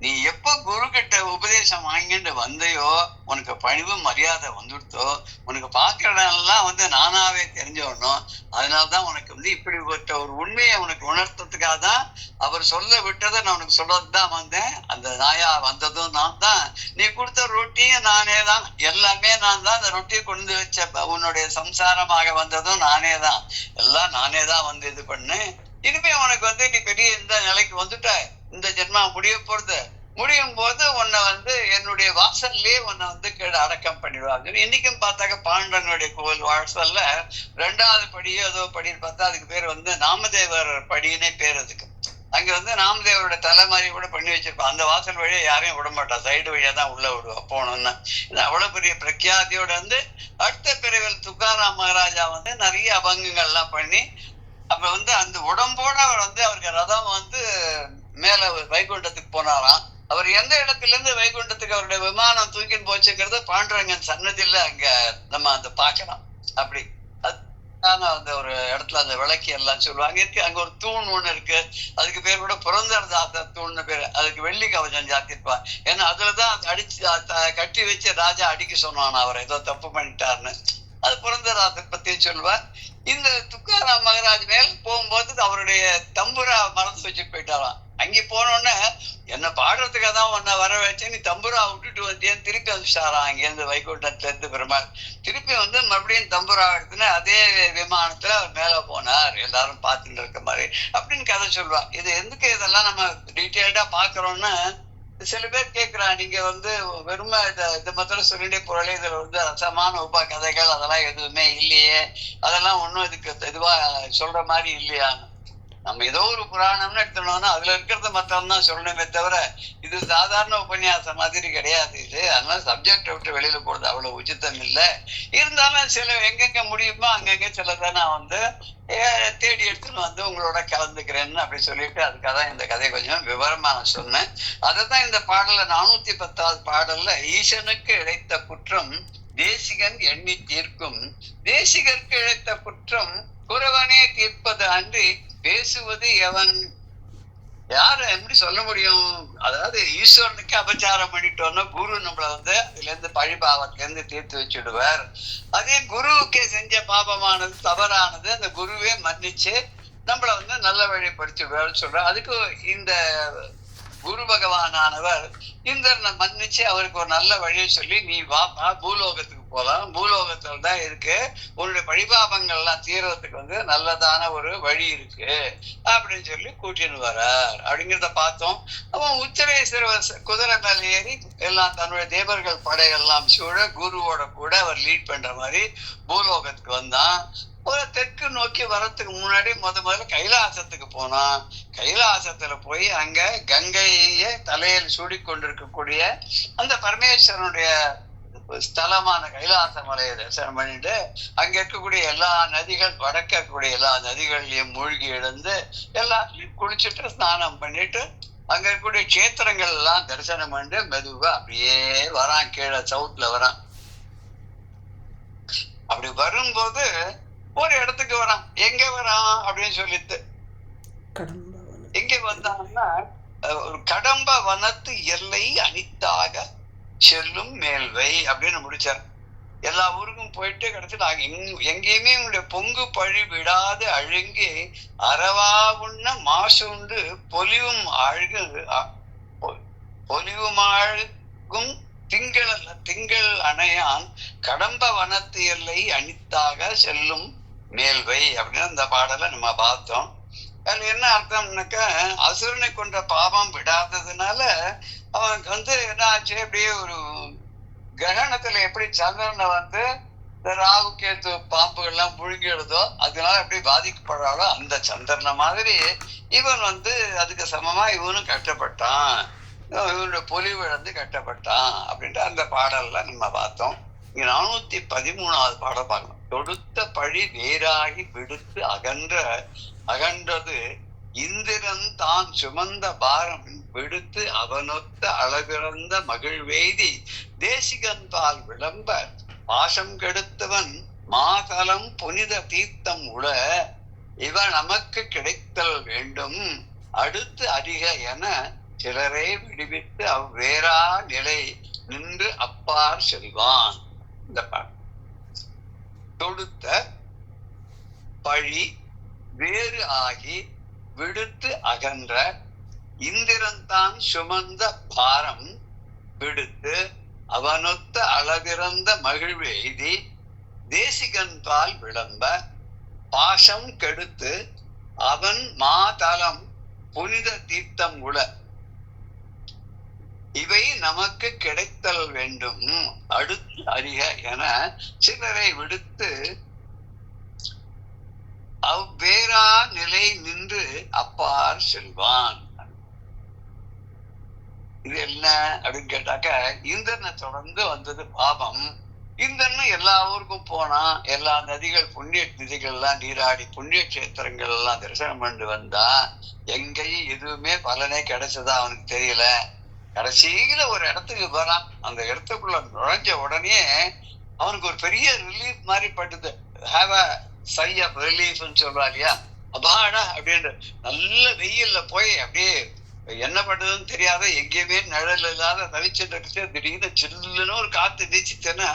நீ எப்ப குரு கிட்ட உபதேசம் வாங்கிட்டு வந்தையோ உனக்கு பணிவு மரியாதை வந்துடுத்தோ, உனக்கு பாக்குறதெல்லாம் வந்து நானாவே தெரிஞ்சவனும். அதனாலதான் உனக்கு வந்து இப்படிப்பட்ட ஒரு உண்மையை உனக்கு உணர்த்ததுக்காக தான் அவர் சொல்ல விட்டதை நான் உனக்கு சொல்றதுதான் வந்தேன். அந்த நாயா வந்ததும் நான் தான், நீ கொடுத்த ரொட்டியும் நானே தான், எல்லாமே நான் தான். அந்த ரொட்டியை கொண்டு வச்ச உன்னுடைய சம்சாரமாக வந்ததும் நானே தான், எல்லாம் நானே தான் வந்து இது பண்ணேன். இனிமே உனக்கு வந்து நீ பெரிய இந்த நிலைக்கு வந்துட்ட, இந்த ஜென்மா முடிய போறது, முடியும் போது உன்னை வந்து என்னுடைய வாசல்லே உன்னை வந்து கீழே அடக்கம் பண்ணிடுவாங்க. இன்னைக்கும் பார்த்தாக்க பாண்டனுடைய கோவில் வாசல்ல 2வது படியோ ஏதோ படின்னு பார்த்தா அதுக்கு பேர் வந்து நாமதேவர் படின்னே பேர். அதுக்கு அங்க வந்து நாமதேவரோட தலை மாதிரி கூட பண்ணி வச்சிருப்பான். அந்த வாசல் வழியா யாரையும் விட மாட்டா, சைடு வழியா தான் உள்ள விடுவா போகணும்னா. இது அவ்வளவு பெரிய பிரக்யாதியோட வந்து அடுத்த பிறவில் துக்காராம் மகாராஜா வந்து நிறைய அபங்கங்கள் எல்லாம் பண்ணி அப்ப வந்து அந்த உடம்போட அவர் வந்து அவருக்கு ரதம் வந்து மேல வைகுண்டத்துக்கு போனாராம். அவர் எந்த இடத்துல இருந்து வைகுண்டத்துக்கு அவருடைய விமானம் தூக்கின்னு போச்சுங்கிறத பாண்டுரங்கன் சன்னதியில அங்க நம்ம அந்த பாக்கலாம். அப்படி அந்த ஒரு இடத்துல அந்த விளக்கி எல்லாம் சொல்லுவாங்க இருக்கு. அங்க ஒரு தூண் ஒண்ணு இருக்கு, அதுக்கு பேர் கூட புரந்தரதாச தூண்னு பேரு. அதுக்கு வெள்ளி கவசம் சாத்திருப்பான். ஏன்னா அதுலதான் அடிச்சு கட்டி வச்சு ராஜா அடிக்க சொன்னான் அவர் ஏதோ தப்பு பண்ணிட்டாருன்னு. அது புரந்தரதாசை பத்தியும் சொல்லுவார். இந்த துக்காராம் மகாராஜ் மேல் போகும்போது அவருடைய தம்புரா மறந்து வச்சுட்டு போயிட்டாராம். அங்கே போனோடனே என்ன பாடுறதுக்காக தான் உன்னை வர வச்சேன், நீ தம்புரா விட்டுட்டு வந்தேன்னு திருப்பி வந்துச்சாராம். அங்கேருந்து வைகுண்டத்துல இருந்து பெருமாள் திருப்பி வந்து மறுபடியும் தம்புரா எடுத்துன்னு அதே விமானத்துல அவர் மேல போனார், எல்லாரும் பார்த்துட்டு இருக்க மாதிரி அப்படின்னு கதை சொல்லுவார். இது எதுக்கு இதெல்லாம் நம்ம டீட்டெயில்டா பாக்குறோம்னா, சில பேர் கேட்கிறான், நீங்க வந்து வெறுமை இந்த மாத்திரம் சொல்லிட்டே போறாலே இதுல வந்து ரசமான உப கதைகள் அதெல்லாம் எதுவுமே இல்லையே, அதெல்லாம் ஒன்றும் இதுக்கு இதுவா சொல்ற மாதிரி இல்லையான்னு. நம்ம ஏதோ ஒரு புராணம்னு எடுத்துனோம்னா அதுல இருக்கிறத மத்தம் தான் சொல்லணுமே தவிர இது சாதாரண உபன்யாசம் மாதிரி கிடையாது இது. அதனால சப்ஜெக்ட் விட்டு வெளியில போறது அவ்வளவு உச்சிதம் இல்லை. இருந்தாலும் சில எங்கெங்க முடியுமோ அங்கங்க சிலதை நான் வந்து தேடி எடுத்துன்னு வந்து உங்களோட கலந்துக்கிறேன்னு அப்படி சொல்லிட்டு அதுக்காக தான் இந்த கதையை கொஞ்சம் விவரமா நான் சொன்னேன். அதைத்தான் இந்த பாடல்ல 410வது பாடல்ல, ஈசனுக்கு இழைத்த குற்றம் தேசிகன் எண்ணி தீர்க்கும், தேசிகருக்கு இழைத்த குற்றம் குறவனே தீர்ப்பது அன்றி பேசுவது எவன். யாரு எப்படி சொல்ல முடியும்? அதாவது ஈஸ்வரனுக்கு அபச்சாரம் பண்ணிட்டோம்னா குரு நம்மள வந்து அதுல இருந்து பழிபாவத்துல இருந்து தீர்த்து வச்சுடுவார். அதே குருவுக்கே செஞ்ச பாபமானது தவறானது அந்த குருவே மன்னிச்சு நம்மள வந்து நல்ல வழிப்படுத்திடுவார்னு சொல்ற. அதுக்கு இந்த குரு பகவானவர் இந்திரனை மன்னிச்சு அவருக்கு ஒரு நல்ல வழியை சொல்லி, நீ வாப்பா பூலோகத்துக்கு போலாம், பூலோகத்துல தான் இருக்கு, உன்னுடைய பழிபாபங்கள் எல்லாம் தீர்றதுக்கு வந்து நல்லதான ஒரு வழி இருக்கு அப்படின்னு சொல்லி கூட்டின்னு வரார் அப்படிங்கிறத பார்த்தோம். அவன் உச்சரேஸ்வரர் குதிரை மேல ஏறி எல்லாம் தன்னுடைய தேவர்கள் படையெல்லாம் சூழ குருவோட கூட அவர் லீட் பண்ற மாதிரி பூலோகத்துக்கு வந்தான். ஒரு தெற்கு நோக்கி வரத்துக்கு முன்னாடி முதல்ல கைலாசத்துக்கு போனான். கைலாசத்துல போய் அங்க கங்கைய தலையில் சூடி கொண்டிருக்கக்கூடிய அந்த பரமேஸ்வரனுடைய ஸ்தலமான கைலாச மலையை தரிசனம் பண்ணிட்டு அங்க இருக்கக்கூடிய எல்லா நதிகள் வடக்கக்கூடிய எல்லா நதிகள்லயும் மூழ்கி எழுந்து எல்லாத்துலயும் குளிச்சுட்டு ஸ்நானம் பண்ணிட்டு அங்க இருக்கக்கூடிய கேத்திரங்கள் எல்லாம் தரிசனம் பண்ணிட்டு மெதுவா அப்படியே வரான், கீழே சவுத்ல வரான். அப்படி வரும்போது ஒரு இடத்துக்கு வரான். எங்க வரான் அப்படின்னு சொல்லிட்டு எங்க வந்தான்னா, ஒரு கடம்ப வனத்து எல்லை அனித்தாக செல்லும் மேல்வை அப்படின்னு முடிச்சார். எல்லா ஊருக்கும் போயிட்டு கடைசியில் எங்கேயுமே உன்னுடைய பொங்கு பழி விடாது அழுங்கி அறவா உண்ண மாசு உண்டு பொலிவும் பொலிவுமாழ்கும் திங்கள் அணையான் கடம்ப வனத்து எல்லை அனித்தாக செல்லும் மேல்வை அப்படின்னு அந்த பாடலை நம்ம பார்த்தோம். அதுல என்ன அர்த்தம்னாக்கா, அசுரனை கொண்ட பாவம் விடாததுனால அவனுக்கு என்ன ஆச்சு, அப்படியே ஒரு கிரகணத்துல எப்படி சந்திரனை இந்த ராகு கேத்து பாம்புகள்லாம் முழுங்கிடுதோ அதனால எப்படி பாதிக்கப்படுறாளோ அந்த சந்திரனை மாதிரி இவன் அதுக்கு சமமா இவனும் கஷ்டப்பட்டான், இவனுடைய பொலிவிழந்து கஷ்டப்பட்டான் அப்படின்ட்டு அந்த பாடல்லாம் நம்ம பார்த்தோம். இங்க 413வது பாடல் பார்க்கணும். தொடுத்த பழி வேறாகி விடுத்து அகன்றது இந்திரன் தான் சுமந்த பாரம் விடுத்து அவனொத்த அழகிறந்த மகிழ்வெய்தி தேசிகன் பால் விளம்ப பாசம் கெடுத்தவன் மாதலம் புனித தீர்த்தம் உள இவ நமக்கு கிடைத்தல் வேண்டும் அடுத்து அதிக என சிலரை விடுவித்து அவ்வேறா நிலை நின்று அப்பார் செல்வான். இந்த தொடுத்த பழி வேறு ஆகி விடுத்து அகன்ற இந்திரன்தான் சுமந்த பாரம் விடுத்து அவனொத்த அளவிறந்த மகிழ்வு எய்தி தேசிகன் பால் விளம்ப பாசம் கெடுத்து அவன் மாதலம் புனித தீர்த்தம் உள இவை நமக்கு கிடைத்தல் வேண்டும் அடுத்து அறிக என சிலரை விடுத்து அவ்வேறா நிலை நின்று அப்பார் செல்வான். இது என்ன அப்படின்னு கேட்டாக்க, இந்திரனை தொடர்ந்து வந்தது பாவம். இந்திரன் எல்லா ஊருக்கும் போனா, எல்லா நதிகள் புண்ணிய நிதிகள் எல்லாம் நீராடி புண்ணிய கஷேத்திரங்கள் எல்லாம் தரிசனம் பண்ணி வந்தா எங்கேயும் எதுவுமே பலனே கிடைச்சதா அவனுக்கு தெரியல. கடைசியில ஒரு இடத்துக்கு வரான். அந்த இடத்துக்குள்ள நுழைஞ்ச உடனே அவனுக்கு ஒரு பெரிய ரிலீஃப் மாதிரி பட்டுது. ஹாவ் அ சை ஆஃப் ரிலீஃப்னு சொல்றா இல்லையா, அபாடா அப்படின்ற. நல்ல வெயில்ல போய் அப்படியே என்ன பண்றதுன்னு தெரியாத எங்கேயுமே நிழல் இல்லாத தவிச்சுட்டு திடீர்னு சில்லுன்னு ஒரு காத்து வீசித்தேன்னா,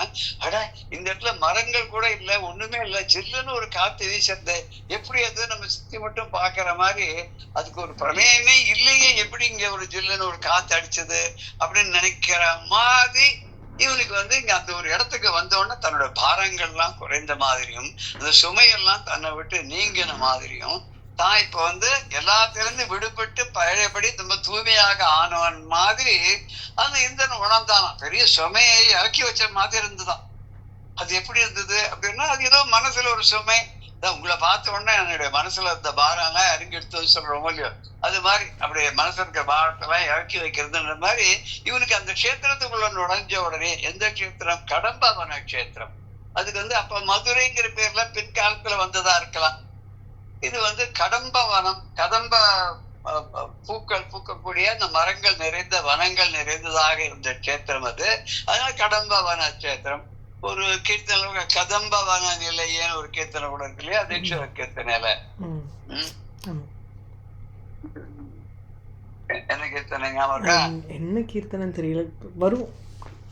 அட இந்த இடத்துல மரங்கள் கூட இல்லை, ஒண்ணுமே இல்லை, சில்லுன்னு ஒரு காத்து வீசுறது எப்படி, அது நம்ம சுத்தி மட்டும் பாக்குற மாதிரி, அதுக்கு ஒரு பிரளயமே இல்லையே, எப்படி இங்க ஒரு ஜில்லுன்னு ஒரு காத்து அடிச்சது அப்படின்னு நினைக்கிற மாதிரி இவனுக்கு இங்க அந்த ஒரு இடத்துக்கு வந்தோடனே தன்னோட பாரங்கள்லாம் குறைந்த மாதிரியும் அந்த சுமையெல்லாம் தன்னை விட்டு நீங்கின மாதிரியும் தான் இப்ப எல்லாத்திலிருந்து விடுபட்டு பழையபடி ரொம்ப தூய்மையாக ஆனவன் மாதிரி அந்த இந்திரன் உணர்ந்தானா. பெரிய சுமையை இறக்கி வச்ச மாதிரி இருந்துதான். அது எப்படி இருந்தது அப்படின்னா, அது ஏதோ மனசுல ஒரு சுமை, உங்களை பார்த்த உடனே என்னுடைய மனசுல இந்த பாரம் எல்லாம் இறங்கி எடுத்து சொல்றோம் இல்லையோ, அது மாதிரி அப்படியே மனசுல இருக்க பாரத்தெல்லாம் இறக்கி வைக்கிறதுன்ற மாதிரி இவனுக்கு அந்த கஷேத்திரத்துக்குள்ள நுழைஞ்ச உடனே, எந்த கஷேத்திரம், கடம்பவன கஷேத்திரம். அதுக்கு அப்ப மதுரைங்கிற பேர்ல பிற்காலத்துல வந்ததா இருக்கலாம். இது கடம்பவனம், கதம்ப பூக்கள் பூக்கக்கூடிய அந்த மரங்கள் நிறைந்த வனங்கள் நிறைந்ததாக இருந்த கஷேத்திரம் அது. அதனால கடம்பவன கஷேத்திரம். ஒரு கீர்த்தனை கதம்பவன நிலையன்னு ஒரு கீர்த்தனை கூட இருக்கு இல்லையா, தீட்ச கீர்த்தனையில. என்ன கீர்த்தனை ஞாபகம்? என்ன கீர்த்தனை தெரியல, வரும்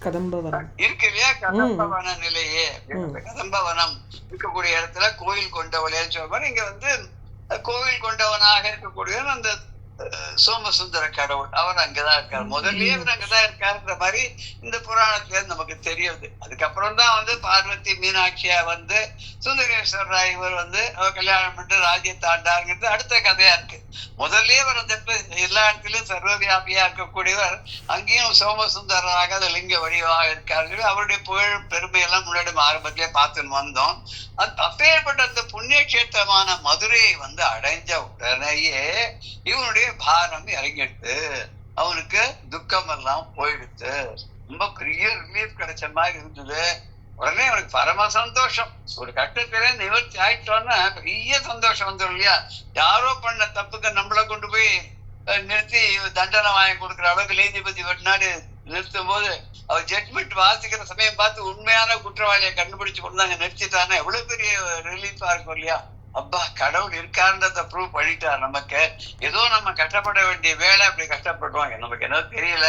கதம்பவனம் இருக்கு இல்லையா, கதம்பவன நிலையே. கதம்பவனம் இருக்கக்கூடிய இடத்துல கோயில் கொண்டவளேன்னு சொல்ற, இங்க கோவில் கொண்டவனாக இருக்கக்கூடிய அந்த சோமசுந்தர கடவுள் அவர் அங்கதான் இருக்காரு. முதல்லயே அவர் அங்கதான் இருக்காருன்ற மாதிரி இந்த புராணத்துல நமக்கு தெரியுது. அதுக்கப்புறம் தான் பார்வதி மீனாட்சியா சுந்தரேஸ்வர ராய் இவர் அவர் கல்யாணம் பண்ணிட்டு ராஜ்யத்தை ஆண்டாருங்கிறது அடுத்த கதையா இருக்கு. முதல்லயே அவர் எல்லா இடத்துலயும் சர்வவியாபியா இருக்கக்கூடியவர் அங்கேயும் சோமசுந்தரராக அந்த லிங்க வடிவாக இருக்காரு. அவருடைய புகழ் பெருமையெல்லாம் முன்னாடி ஆரம்பத்திலே பார்த்துன்னு வந்தோம். அப்பேற்பட்ட அந்த புண்ணிய கஷேத்திரமான மதுரையை அடைஞ்ச உடனேயே இவனுடைய பாரம் இறங்கிடுத்து, அவனுக்கு துக்கம் எல்லாம் போயிடுத்து, ரொம்ப பெரிய ரிலீஃப் கிடைச்ச மாதிரி இருந்தது. உடனே அவனுக்கு பரம சந்தோஷம். ஒரு கட்டத்திலே நிவர்த்தி ஆயிட்டோன்னா பெரிய சந்தோஷம் வந்துடும் இல்லையா. யாரோ பண்ண தப்புக்கு நம்மளை கொண்டு போய் நிறுத்தி தண்டனை வாங்கி கொடுக்குற அளவுக்கு நீதிபதி முன்னாடி நிறுத்தும் போது அவர் ஜட்மெண்ட் வாசிக்கிற சமயம் பார்த்து உண்மையான குற்றவாளியை கண்டுபிடிச்சு கொண்டு அங்க நிறுத்திட்டான்னா எவ்வளவு பெரிய ரிலீஃபா இருக்கும் இல்லையா. அப்பா, கடவுள் இருக்கான்றத ப்ரூவ் பண்ணிட்டார் நமக்கு. ஏதோ நம்ம கஷ்டப்பட வேண்டிய வேலை அப்படி கஷ்டப்படுவோம், நமக்கு என்ன தெரியல,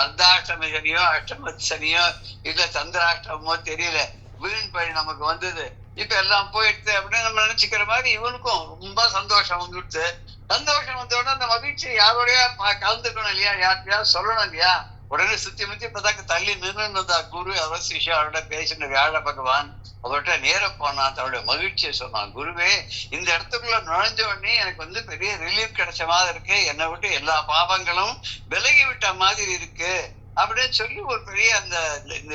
அர்த்தாஷ்டம சனியோ அஷ்டம சனியோ இல்ல சந்திராஷ்டமோ தெரியல, வீண் பழி நமக்கு வந்தது, இப்ப எல்லாம் போயிடுது அப்படின்னு நம்ம நினைச்சுக்கிற மாதிரி இவனுக்கும் ரொம்ப சந்தோஷம் வந்துடுச்சு. சந்தோஷம் வந்தோடனே அந்த மகிழ்ச்சி யாரோடய கலந்துக்கணும் இல்லையா, யார்கிட்டயாவது சொல்லணும் இல்லையா. உடனே சுத்தி முத்தி இப்பதாக்க தள்ளி நின்று குரு அவர் சிஷ்யாவோட பேசின வியாழ பகவான் அவர்கிட்ட நேர போனான், தன்னுடைய மகிழ்ச்சியை சொன்னான். குருவே, இந்த இடத்துக்குள்ள நுழைஞ்ச உடனே எனக்கு வந்து பெரிய ரிலீஃப் கிடைச்ச மாதிரி இருக்கு, என்னை விட்டு எல்லா பாவங்களும் விலகி விட்ட மாதிரி இருக்கு அப்படின்னு சொல்லி ஒரு பெரிய அந்த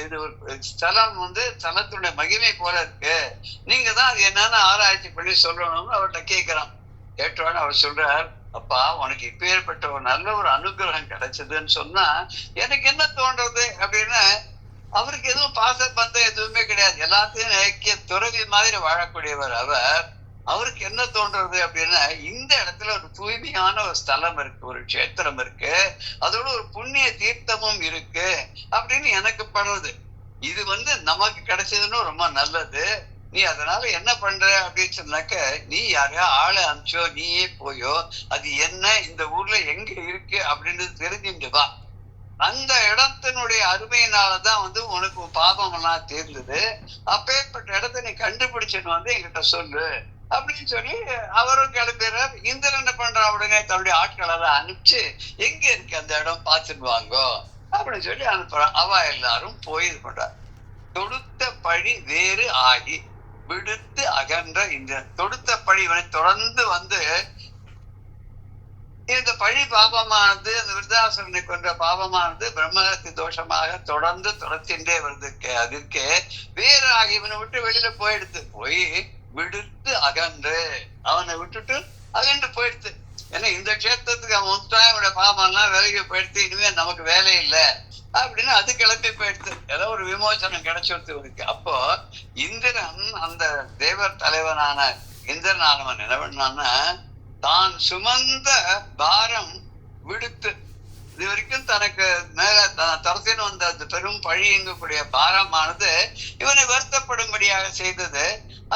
இது ஒரு ஸ்தலம் வந்து ஸ்தலத்துடைய மகிமை போல இருக்கு, நீங்க தான் அது என்னன்னு ஆராய்ச்சி பண்ணி சொல்லணும்னு அவர்கிட்ட கேட்கிறான். கேட்டோன்னு அவர் சொல்றார், அப்பா உனக்கு இப்பேற்பட்ட ஒரு நல்ல ஒரு அனுகிரகம் கிடைச்சதுன்னு சொன்னா எனக்கு என்ன தோன்றது அப்படின்னா, அவருக்கு எதுவும் பாச பந்தம் எதுவுமே கிடையாது, எல்லாத்தையும் ஐக்கிய துறவி மாதிரி வாழக்கூடியவர் அவர். அவருக்கு என்ன தோன்றது அப்படின்னா, இந்த இடத்துல ஒரு தூய்மையான ஒரு ஸ்தலம் இருக்கு, ஒரு கஷேத்திரம் இருக்கு, அதோட ஒரு புண்ணிய தீர்த்தமும் இருக்கு அப்படின்னு எனக்கு படுறது. இது வந்து நமக்கு கிடைச்சதுன்னு ரொம்ப நல்லது. நீ அதனால என்ன பண்ற அப்படின்னு சொன்னாக்க, நீ யாரையா ஆளை அனுப்பிச்சோ நீயே போயோ அது என்ன இந்த ஊர்ல எங்க இருக்கு அப்படின்னு தெரிஞ்சுட்டு வா. அந்த இடத்தினுடைய அருமையினாலதான் வந்து உனக்கு பாபம் எல்லாம் தீர்ந்தது, அப்பேற்பட்ட இடத்த நீ கண்டுபிடிச்சுன்னு வந்து என்கிட்ட சொல்லு அப்படின்னு சொல்லி அவரும் கிளம்பிடுறார். இந்திரன் என்ன பண்றான், உடனே தன்னுடைய ஆட்களெல்லாம் அனுப்பிச்சு எங்க இருக்கு அந்த இடம் பார்த்துட்டு வாங்கோ அப்படின்னு சொல்லி அனுப்புறான். அவ எல்லாரும் போய் இது பண்றார். தொடுத்த பழி வேறு ஆகி விடுத்து அகன்ற இந்திரன். தொடுத்த பழி இவனை தொடர்ந்து வந்து இந்த பழி பாபமானது, அந்த விருத்தாசுரனை கொன்ற பாபமானது பிரம்மஹத்தி தோஷமாக தொடர்ந்து துரத்தின்றே வருது. அதற்கு வேறு ஆகி இவனை விட்டு வெளியில போயிடுத்து, போய் விடுத்து அகன்று அவனை விட்டுட்டு அகன்று போயிடுத்து. ஏன்னா இந்த கஷேத்திரத்துக்கு அவன் வந்துட்டான், அவனுடைய பாபம் எல்லாம் விலகி போயிடுத்து, இனிமே நமக்கு வேலை இல்லை அப்படின்னு அது கிளம்பி போயிடுது. ஏதோ ஒரு விமோசனம் கிடைச்சிருது இருக்கு. அப்போ இந்திரன் அந்த தேவர் தலைவனான இந்திரனானவன் என்ன பண்ணான்னா, தான் சுமந்த பாரம் விடுத்து, இது வரைக்கும் தனக்கு மேல தரத்தின்னு வந்த அந்த பெரும் பழியங்கக்கூடிய பாரமானது இவனை வருத்தப்படும்படியாக செய்தது,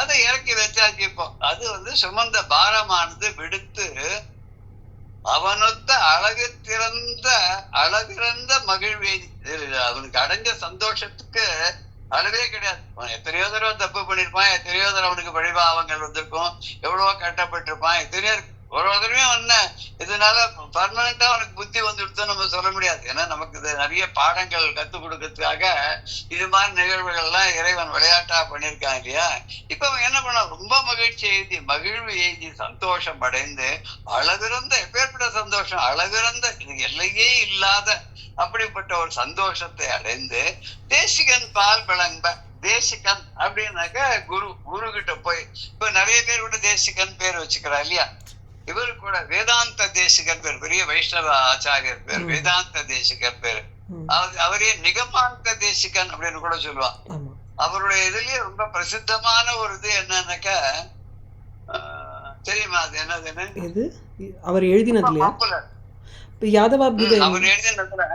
அதை இறக்கி வச்சாச்சு. இப்போ அது வந்து சுமந்த பாரமானது விடுத்து அவனொத்த அழகிறந்த மகிழ்வே. அவனுக்கு அடைஞ்ச சந்தோஷத்துக்கு அளவே கிடையாது. எத்தனையோ தடவை தப்பு பண்ணிருப்பான், எத்தனையோ தடவை அவனுக்கு பழிபாவங்கள் வந்திருக்கும், எவ்வளவோ கட்டப்பட்டிருப்பான், எத்தனையோ ஒரு தடவையும் என்ன இதனால பர்மனண்டா அவனுக்கு புத்தி வந்துடுத்தோம் நம்ம சொல்ல முடியாது. ஏன்னா நமக்கு இது நிறைய பாடங்கள் கத்துக் கொடுக்கறதுக்காக இது மாதிரி நிகழ்வுகள் எல்லாம் இறைவன் விளையாட்டா பண்ணியிருக்கான் இல்லையா. இப்ப அவன் என்ன பண்ண, ரொம்ப மகிழ்ச்சி எழுதி மகிழ்வு எழுதி சந்தோஷம் அடைந்து அழகிறந்த, எப்பேற்பட்ட சந்தோஷம், அழகிறந்த எல்லையே இல்லாத அப்படிப்பட்ட ஒரு சந்தோஷத்தை அடைந்து தேசிகன் பால் விளம்ப. தேசிகன் அப்படின்னாக்க குரு கிட்ட போய், இப்ப நிறைய பேர் கூட தேசிகன் பேர் வச்சுக்கிறா இல்லையா. இவரு கூட வேதாந்த தேசிகர் பேர், பெரிய வைஷ்ணவ ஆச்சாரியர் பேர் வேதாந்த தேசிகர் பேரு. அவரே நிகமாந்த தேசிகன் அப்படின்னு கூட சொல்லுவான். அவருடைய இதுலயே ரொம்ப பிரசித்தமான ஒரு இது என்னன்னாக்க தெரியுமா, அது என்னதுன்னு
அவர் எழுதினதுல
அவர் எழுதினதுல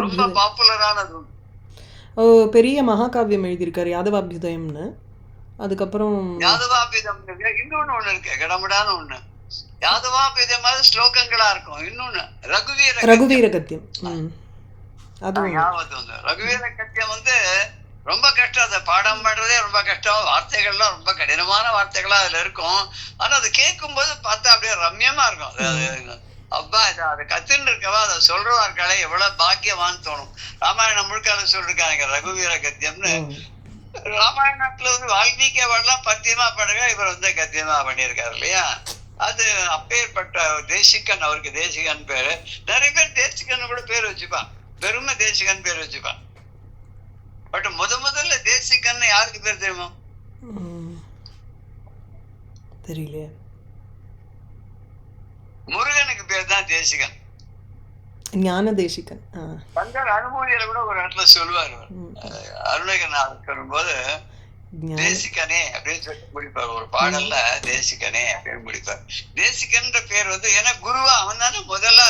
ரொம்ப பாப்புலரானது
பெரிய மகாகாவியம் எழுதியிருக்காரு யாதவாபியுதயம்னு. அதுக்கப்புறம்
யாதவாபியுதம் இன்னொன்னு ஒண்ணு இருக்கு, கடமுடான ஒண்ணு. யாதவாபியுதம் மாதிரி ஸ்லோகங்களா இருக்கும். இன்னொன்னு
ரகுவீர கத்தியம்.
ரகுவீர கத்தியம் வந்து ரொம்ப கஷ்டம், அதை பாடம் பண்றதே ரொம்ப கஷ்டம், வார்த்தைகள்லாம் ரொம்ப கடினமான வார்த்தைகளா அதுல இருக்கும். ஆனா அது கேட்கும் போது பார்த்தா அப்படியே ரம்யமா இருக்கும். அப்பா அதை கத்துன்னு இருக்கவா அதை சொல்றவா இருக்காளே எவ்வளவு பாக்கியமான்னு தோணும். ராமாயணம் முழுக்க அதை சொல்லிருக்காங்க ரகுவீர கத்தியம்னு. ராமாயணத்துல வந்து வால்மீகி அவர்லாம் பத்தியமா பண்ணுங்க, இவர் வந்து கத்தியமா பண்ணியிருக்காரு இல்லையா. அது அப்பேற்பட்ட தேசிகன், அவருக்கு தேசிகன் பேரு. நிறைய பேர் தேசிகன் கூட பேர் வச்சுப்பான், பெருமை தேசிகன் பேர் வச்சுப்பான். பட் முதல்ல தேசிகன் யாருக்கு பேர் தெரியுமா?
தெரியல.
முருகனுக்கு பேர் தான் தேசிகன்,
ஞான தேசிகன்.
பஞ்சர் அனுமதியில கூட ஒரு இடத்துல சொல்லுவார், அருணகிரிநாதர் சொல்லும்போது தேசிகனே அப்படின்னு சொல்லி முடிப்பார் ஒரு பாடல்ல, தேசிகனே அப்படின்னு முடிப்பார். தேசிகன்ற பேர் வந்து ஏன்னா குருவா அவன் தானே முதல்ல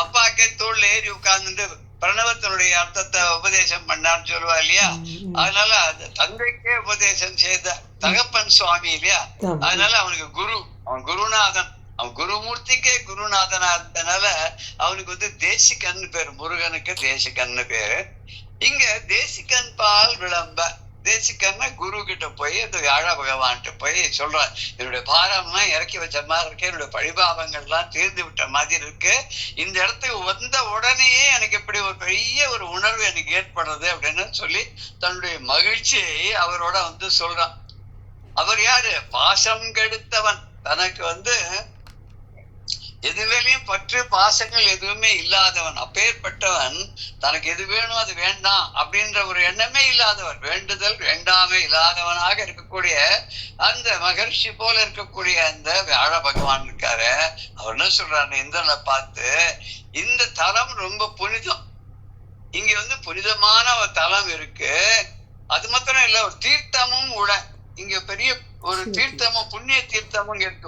அப்பாக்கே தோல்ல ஏறி உட்கார்ந்துட்டு பிரணவத்தினுடைய அர்த்தத்தை உபதேசம் பண்ணான்னு சொல்லுவா இல்லையா. அதனால அது தந்தைக்கே உபதேசம் செய்த தகப்பன் சுவாமி இல்லையா. அதனால அவனுக்கு குரு, அவன் குருநாதன். அவன் குருமூர்த்திக்கே குருநாதனா இருந்தனால அவனுக்கு வந்து தேசிகன் பேரு, முருகனுக்கு தேசிகன்னு பேரு. இங்க தேசிகன் பால் விளம்ப, தேசிகன்னா குரு கிட்ட போய் அந்த வியாழ பகவான்கிட்ட போய் சொல்றான், என்னுடைய பாரம்லாம் இறக்கி வச்ச மாதிரி இருக்கு, என்னுடைய பழிபாவங்கள்லாம் தீர்ந்து விட்ட மாதிரி இருக்கு, இந்த இடத்துக்கு வந்த உடனேயே எனக்கு இப்படி ஒரு பெரிய ஒரு உணர்வு எனக்கு ஏற்படுறது அப்படின்னு சொல்லி தன்னுடைய மகிழ்ச்சியை அவரோட வந்து சொல்றான். அவர் யாரு? பாசம் கெடுத்தவன். தனக்கு வந்து எதுவேலையும் பற்று பாசங்கள் எதுவுமே இல்லாதவன். அப்பேற்பட்டவன் தனக்கு எது வேணும் அது வேண்டாம் அப்படின்ற ஒரு எண்ணமே இல்லாதவன், வேண்டுதல் வேண்டாமே இல்லாதவனாக இருக்கக்கூடிய அந்த மகர்ஷி போல இருக்கக்கூடிய அந்த வியாழ பகவான் இருக்காரு. அவர் என்ன சொல்றாரு இந்திரனை பார்த்து, இந்த தலம் ரொம்ப புனிதம், இங்க வந்து புனிதமான ஒரு தலம் இருக்கு, அது மாத்திரம் இல்ல ஒரு தீர்த்தமும் கூட இங்க பெரிய ஒரு தீர்த்தமும் புண்ணிய தீர்த்தமும் இருக்கு.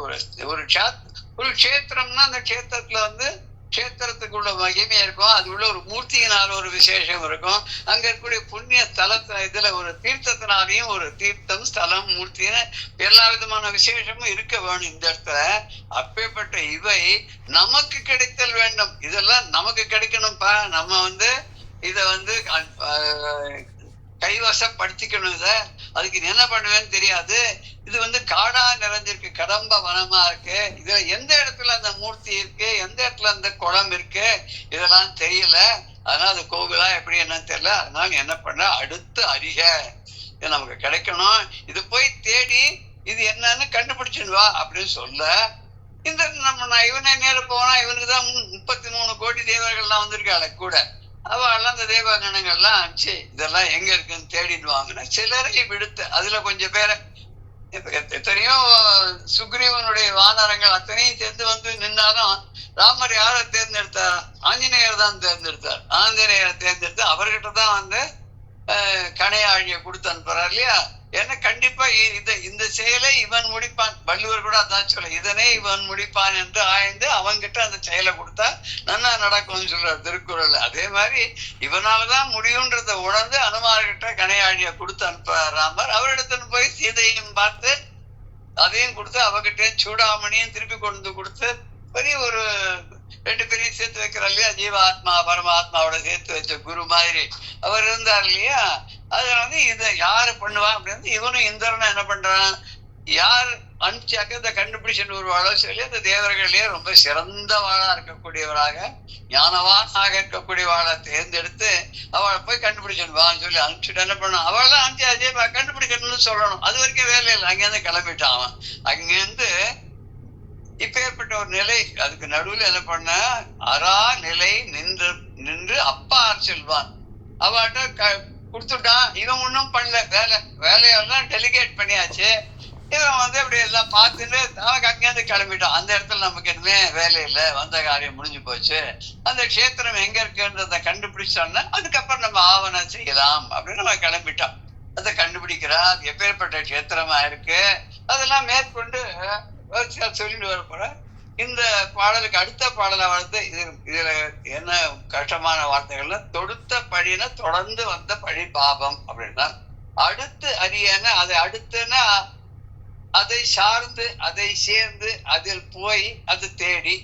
ஒரு கஷேத்திரம்னா அந்த கஷேத்திரத்துல வந்து கஷேத்திரத்துக்குள்ள மகிமை இருக்கும், அது உள்ள ஒரு மூர்த்தியினால ஒரு விசேஷம் இருக்கும். அங்க இருக்கக்கூடிய புண்ணிய ஸ்தலத்துல இதுல ஒரு தீர்த்தத்தினாலையும் ஒரு தீர்த்தம் ஸ்தலம் மூர்த்தின்னு எல்லா விதமான விசேஷமும் இருக்க வேணும் இந்த இடத்துல. அப்பேற்பட்ட இவை நமக்கு கிடைத்தல் வேண்டும், இதெல்லாம் நமக்கு கிடைக்கணும்ப்பா. நம்ம வந்து இத வந்து கைவசப்படுத்திக்கணும். இத அதுக்கு என்ன பண்ணுவேன்னு தெரியாது. இது வந்து காடா நிறைஞ்சிருக்கு, கடம்ப வனமா இருக்கு, இதுல எந்த இடத்துல அந்த மூர்த்தி இருக்கு, எந்த இடத்துல அந்த குளம் இருக்கு, இதெல்லாம் தெரியல. அதனால அது கோவிலா எப்படி என்னன்னு தெரியல. அதனால என்ன பண்ண, அடுத்து அறிக, இது நமக்கு கிடைக்கணும், இது போய் தேடி இது என்னன்னு கண்டுபிடிச்சுன்னு வா அப்படின்னு சொல்ல, இந்த நம்ம இவனை நேரம் போனா இவனுக்குதான் 33 கோடி தேவர்கள்லாம் வந்திருக்காள் கூட. அவெல்லாம் அந்த தேவகணங்கள்லாம் அனுப்பிச்சு இதெல்லாம் எங்க இருக்குன்னு தேடிட்டு வாங்கின சிலரை விடுத்து, அதுல கொஞ்சம் பேரை எத்தனையோ சுக்ரீவனுடைய வானரங்கள் அத்தனையும் சேர்ந்து வந்து நின்னாலும் ராமர் யாரை தேர்ந்தெடுத்தார்? ஆஞ்சநேயர் தான் தேர்ந்தெடுத்தார். ஆஞ்சநேயரை தேர்ந்தெடுத்து அவர்கிட்ட தான் வந்து கணையாழியை கொடுத்து அனுப்புறார் இல்லையா. ஏன்னா கண்டிப்பா இந்த செயலை இவன் முடிப்பான், வள்ளுவர் கூட அதான் சொல்ல, இதனை இவன் முடிப்பான் என்று ஆய்ந்து அவன்கிட்ட அந்த செயலை கொடுத்தா நல்லா நடக்கும்னு சொல்றார் திருக்குறள். அதே மாதிரி இவனாலதான் முடியும்ன்றத உணர்ந்து அனுமார்கிட்ட கணையாழியை கொடுத்து அனுப்புறார் ராமர். அவரிடத்துல போய் சீதையும் பார்த்து அதையும் கொடுத்து அவகிட்ட சூடாமணியும் திருப்பி கொண்டு கொடுத்து பெரிய ஒரு 2 பேரையும் சேர்த்து வைக்கிறார் இல்லையா. ஜீவாத்மா பரமாத்மாவோட சேர்த்து வச்ச குரு மாதிரி அவர் இருந்தார் இல்லையா. அதுல வந்து இதை யாரு பண்ணுவான் அப்படின்னு இவனும் இந்திரனும் என்ன பண்றான், யார் அனுப்பிச்சாக்க இந்த கண்டுபிடிச்சு ஒரு வாழ சொல்லி அந்த தேவர்கள்லயே ரொம்ப சிறந்த வாழா இருக்கக்கூடியவராக ஞானவானாக இருக்கக்கூடிய வாழை தேர்ந்தெடுத்து அவளை போய் கண்டுபிடிச்சுன்னு சொல்லி அனுப்பிச்சுட்டு என்ன பண்ணான், அவள்தான் அனுப்பிச்சு அதே கண்டுபிடிக்கணும்னு சொல்லணும். அது வரைக்கும் வேலை இல்லை, அங்கேருந்து கிளம்பிட்டான் அவன். அங்கிருந்து இப்ப ஏற்பட்ட ஒரு நிலை, அதுக்கு நடுவில் என்ன பண்ண, அரா நிலை நின்று அப்பார் செல்வான். அவட்ட கொடுத்துட்டான், இவன் ஒன்னும் பண்ணல, வேலையெல்லாம் டெலிகேட் பண்ணியாச்சு. இவன் வந்து அப்படி எல்லாம் பார்த்துட்டு அவன் அங்கேருந்து கிளம்பிட்டான். அந்த இடத்துல நமக்கு எதுவுமே வேலை இல்லை, வந்த காரியம் முடிஞ்சு போச்சு. அந்த கஷேத்திரம் எங்க இருக்குன்றத கண்டுபிடிச்சோன்னா அதுக்கப்புறம் நம்ம ஆவணம் செய்யலாம் அப்படின்னு நம்ம கிளம்பிட்டான். அதை கண்டுபிடிக்கிறா, அது எப்பேற்பட்ட கஷேத்திரமா இருக்கு அதெல்லாம் மேற்கொண்டு சொல்லிட்டு வரப்போற. இந்த பாடலுக்கு அடுத்த பாடலை வந்து இதுல என்ன கஷ்டமான வார்த்தைகள்னா, தொடுத்த பழினா தொடர்ந்து வந்த பழி பாபம் அப்படின்னா, அடுத்து அறியன அதை அடுத்துன்னா அதை சார்ந்து அதை சேர்ந்து அதில் போய் அது தேடி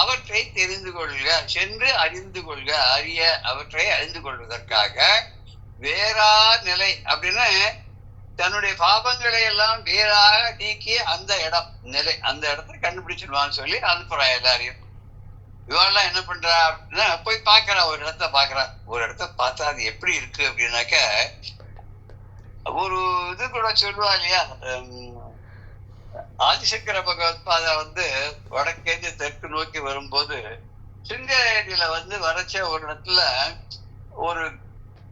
அவற்றை தெரிந்து கொள்க, சென்று அறிந்து கொள்க, அறிய அவற்றை அறிந்து கொள்வதற்காக வேறா நிலை அப்படின்னு தன்னுடைய பாபங்களை எல்லாம் வேறாக நீக்கிய அந்த இடம் நிலை, அந்த இடத்த கண்டுபிடிச்சிடுவான்னு சொல்லி அனுப்புறா எல்லாரையும். இவெல்லாம் என்ன பண்றா அப்படின்னா போய் பாக்குறா, ஒரு இடத்த பாக்குறா. ஒரு இடத்த பார்த்தா அது எப்படி இருக்கு அப்படின்னாக்க, ஒரு இது கூட சொல்லுவா இல்லையா, ஆதிசங்கர பகவத்பாதா வந்து வடக்கேந்து தெற்கு நோக்கி வரும்போது சிங்கேரியில வந்து வரைச்ச ஒரு இடத்துல ஒரு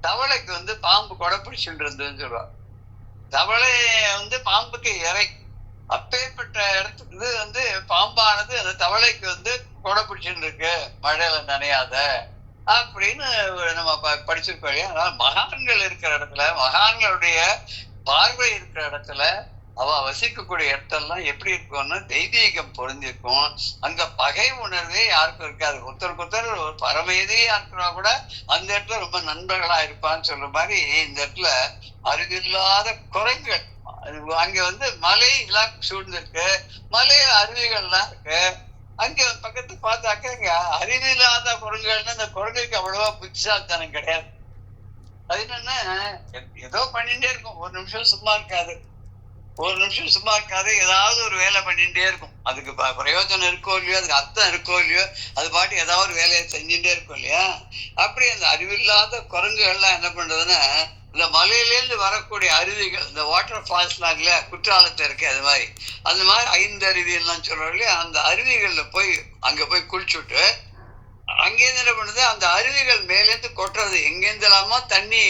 தவளைக்கு வந்து பாம்பு கொடை பிடிச்சுட்டு இருந்ததுன்னு சொல்லுவா. தவளை வந்து பாம்புக்கு இறை, அப்பேற்பட்ட இடத்துக்கு இது வந்து பாம்பானது அந்த தவளைக்கு வந்து கொடை பிடிச்சுட்டு இருக்கு, மழையில நனையாத அப்படின்னு நம்ம படிச்சிருக்கோம் இல்லையா. அதனால மகான்கள் இருக்கிற இடத்துல, மகான்களுடைய பார்வை இருக்கிற இடத்துல அவ வசிக்கக்கூடிய இடத்தெல்லாம் எப்படி இருக்கும்னா தெய்வீகம் பொருந்திருக்கும். அங்க பகை உணர்வே யாருக்கும் இருக்காது. ஒருத்தருக்கு ஒருத்தர் ஒரு பரம எதிரியா இருக்கிறா கூட அந்த இடத்துல ரொம்ப நண்பர்களா இருப்பான்னு சொல்ற மாதிரி இந்த இடத்துல அறிவில்லாத குரங்குகள், அங்க வந்து மலை எல்லாம் சூழ்ந்திருக்கு, மலையில அருவிகள்லாம் இருக்கு. அங்க பக்கத்து பார்த்தாக்க இங்க அறிவில்லாத குரங்குகள்னு அந்த குரங்குக்கு அவ்வளவா புத்திசாலித்தனம் கிடையாது. அது என்னன்னா ஏதோ பண்ணிட்டே இருக்கும், ஒரு நிமிஷம் சும்மா இருக்காது. ஏதாவது ஒரு வேலை பண்ணிட்டே இருக்கும். அதுக்கு பிரயோஜனம் இருக்கோ இல்லையோ, அதுக்கு அர்த்தம் இருக்கோ இல்லையோ, அது பாட்டு ஏதாவது ஒரு வேலையை செஞ்சுட்டே இருக்கும் இல்லையா. அப்படி அந்த அறிவில்லாத குரங்குகள்லாம் என்ன பண்றதுன்னா, இந்த மலையிலேருந்து வரக்கூடிய அருவிகள், இந்த வாட்டர் ஃபால்ஸ்லாம் இல்லையா, குற்றாலத்துல இருக்கு, அது மாதிரி அந்த மாதிரி 5 அருவியெல்லாம் சொல்றோம் இல்லையா, அந்த அருவிகள்ல போய் அங்க போய் குளிச்சுட்டு அங்கேருந்து என்ன பண்ணுது, அந்த அருவிகள் மேலேருந்து கொட்டுறது, எங்கேருந்து எல்லாமோ தண்ணி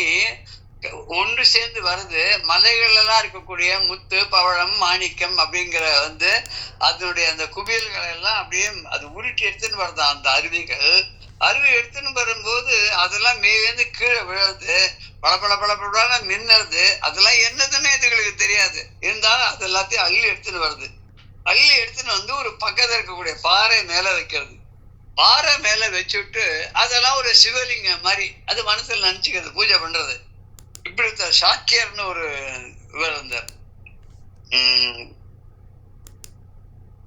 ஒன்று சேர்ந்து வருது. மலைகள் எல்லாம் இருக்கக்கூடிய முத்து, பவழம், மாணிக்கம் அப்படிங்கிற வந்து அதனுடைய அந்த குவியல்களை எல்லாம் அப்படியே அது உருட்டி எடுத்துன்னு வருதான் அந்த அருவிகள். அருவி எடுத்துன்னு வரும்போது அதெல்லாம் மேலேருந்து கீழே விழுது, பளபள மின்னறது. அதெல்லாம் என்னதுன்னு இதுகளுக்கு தெரியாது. இருந்தாலும் அது எல்லாத்தையும் அள்ளி எடுத்துன்னு வருது. அள்ளி எடுத்துன்னு வந்து ஒரு பக்கத்துல இருக்கக்கூடிய பாறை மேல வைக்கிறது. பாறை மேல வச்சுட்டு அதெல்லாம் ஒரு சிவலிங்கம் மாதிரி அது மனசுல நினைச்சுக்கிறது, பூஜை பண்றது. இப்படி சாக்கியர்னு ஒரு இவர் இருந்தார்.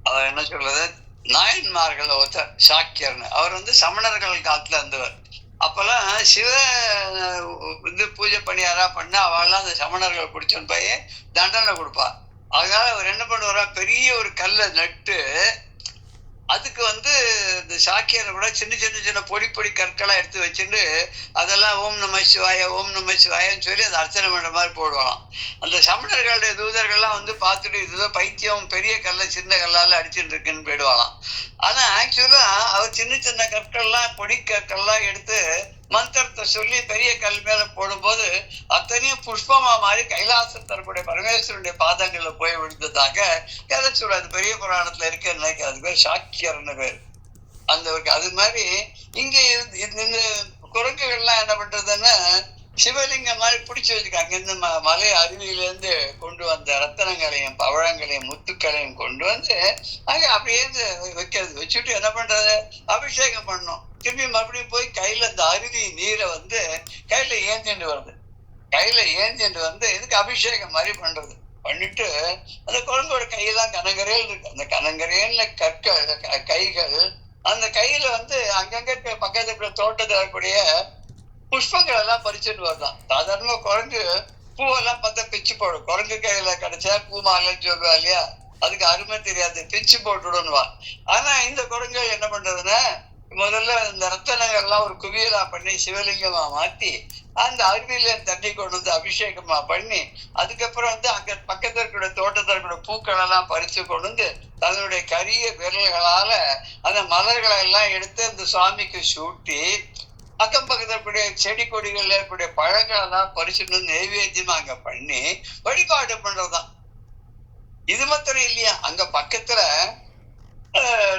அவர் என்ன சொல்றது, நாயன்மார்கள் ஒருத்தர் சாக்கியர்னு. அவர் வந்து சமணர்கள் காலத்துல இருந்தவர். அப்பெல்லாம் சிவ இது பூஜை பண்ணி யாரா பண்ணா அவெல்லாம் அந்த சமணர்கள் பிடிச்சோன்னு போய் தண்டனை கொடுப்பா. அதனால அவர் என்ன பண்ணுவாரா, பெரிய ஒரு கல்லை நட்டு அதுக்கு வந்து இந்த சாக்கியரை கூட சின்ன சின்ன சின்ன பொடி பொடி கற்களா எடுத்து வச்சுட்டு அதெல்லாம் ஓம் நம சிவாய ஓம் நம சிவாயன்னு சொல்லி அதை அர்ச்சனை பண்ற மாதிரி போடுவாங்க. அந்த சமணர்களுடைய தூதர்கள்லாம் வந்து பார்த்துட்டு இதுதான் பைத்தியம், பெரிய கல்லை சின்ன கல்லால அடிச்சுட்டு இருக்குன்னு போயிடுவாங்களாம். ஆனா ஆக்சுவலா அவர் சின்ன சின்ன கற்கள்லாம் பொடி கற்கள்லாம் எடுத்து மந்திரத்தை சொல்லி பெரிய கல் மேல போடும்போது அத்தனையும் புஷ்பமா மாதிரி கைலாசம் தரக்கூடிய பரமேஸ்வரனுடைய பாதங்கள்ல போய் விழுந்ததாக எதை சொல்றது, பெரிய புராணத்துல இருக்கு. அது பேர் சாக்கியர்னு பேர் அந்த. அது மாதிரி இங்க இந்த குரங்குகள்லாம் என்ன பண்றதுன்னா சிவலிங்கம் மாதிரி பிடிச்சி வச்சுக்காங்க. இந்த மலை அருவியிலேருந்து கொண்டு வந்த ரத்தனங்களையும் பவழங்களையும் முத்துக்களையும் கொண்டு வந்து அங்க அப்படியே வைக்கிறது. வச்சுட்டு என்ன பண்றது, அபிஷேகம் பண்ணணும். திரும்பி மறுபடியும் போய் கையில இந்த அருவி நீரை வந்து கையில ஏந்திட்டு வருது. கையில ஏந்திட்டு வந்து இதுக்கு அபிஷேகம் மாதிரி பண்றது. பண்ணிட்டு அந்த குழந்தையோட கையெல்லாம் கனங்கரையில் இருக்கு. அந்த கனங்கரையில கற்கள் கைகள், அந்த கையில வந்து அங்கங்க பக்கத்துல தோட்டத்தில் இருக்கக்கூடிய புஷ்பங்கள் எல்லாம் பறிச்சுட்டு வருதான். சாதாரண குரங்கு பூவெல்லாம் பார்த்தா பிச்சு போடும். குரங்கு கையில கிடைச்சா பூ மாலைன்னு சொல்லுவா இல்லையா, அதுக்கு அருமை தெரியாது, பிச்சு போட்டுடுவா. ஆனா இந்த குரங்கு என்ன பண்றதுன்னா முதல்ல இந்த ரத்தனங்கள்லாம் ஒரு குவியலா பண்ணி சிவலிங்கமா மாத்தி அந்த அருவியில தண்ணி கொண்டு வந்து அபிஷேகமா பண்ணி அதுக்கப்புறம் வந்து அங்க பக்கத்துல இருக்கிற தோட்டத்தில் இருக்கிற பூக்கள் எல்லாம் பறிச்சு கொண்டு வந்து தன்னுடைய கரிய விரல்களால அந்த மலர்களை எல்லாம் எடுத்து அந்த சுவாமிக்கு சூட்டி அக்கம் பக்கத்துல இருக்கக்கூடிய செடி கொடிகள்ல இருக்கக்கூடிய பழங்கள் எல்லாம் பறிச்சுட்டு நைவேத்தியமா அங்க பண்ணி வழிபாடு பண்றதுதான். இது மாத்திரம் இல்லையா, அங்க பக்கத்துல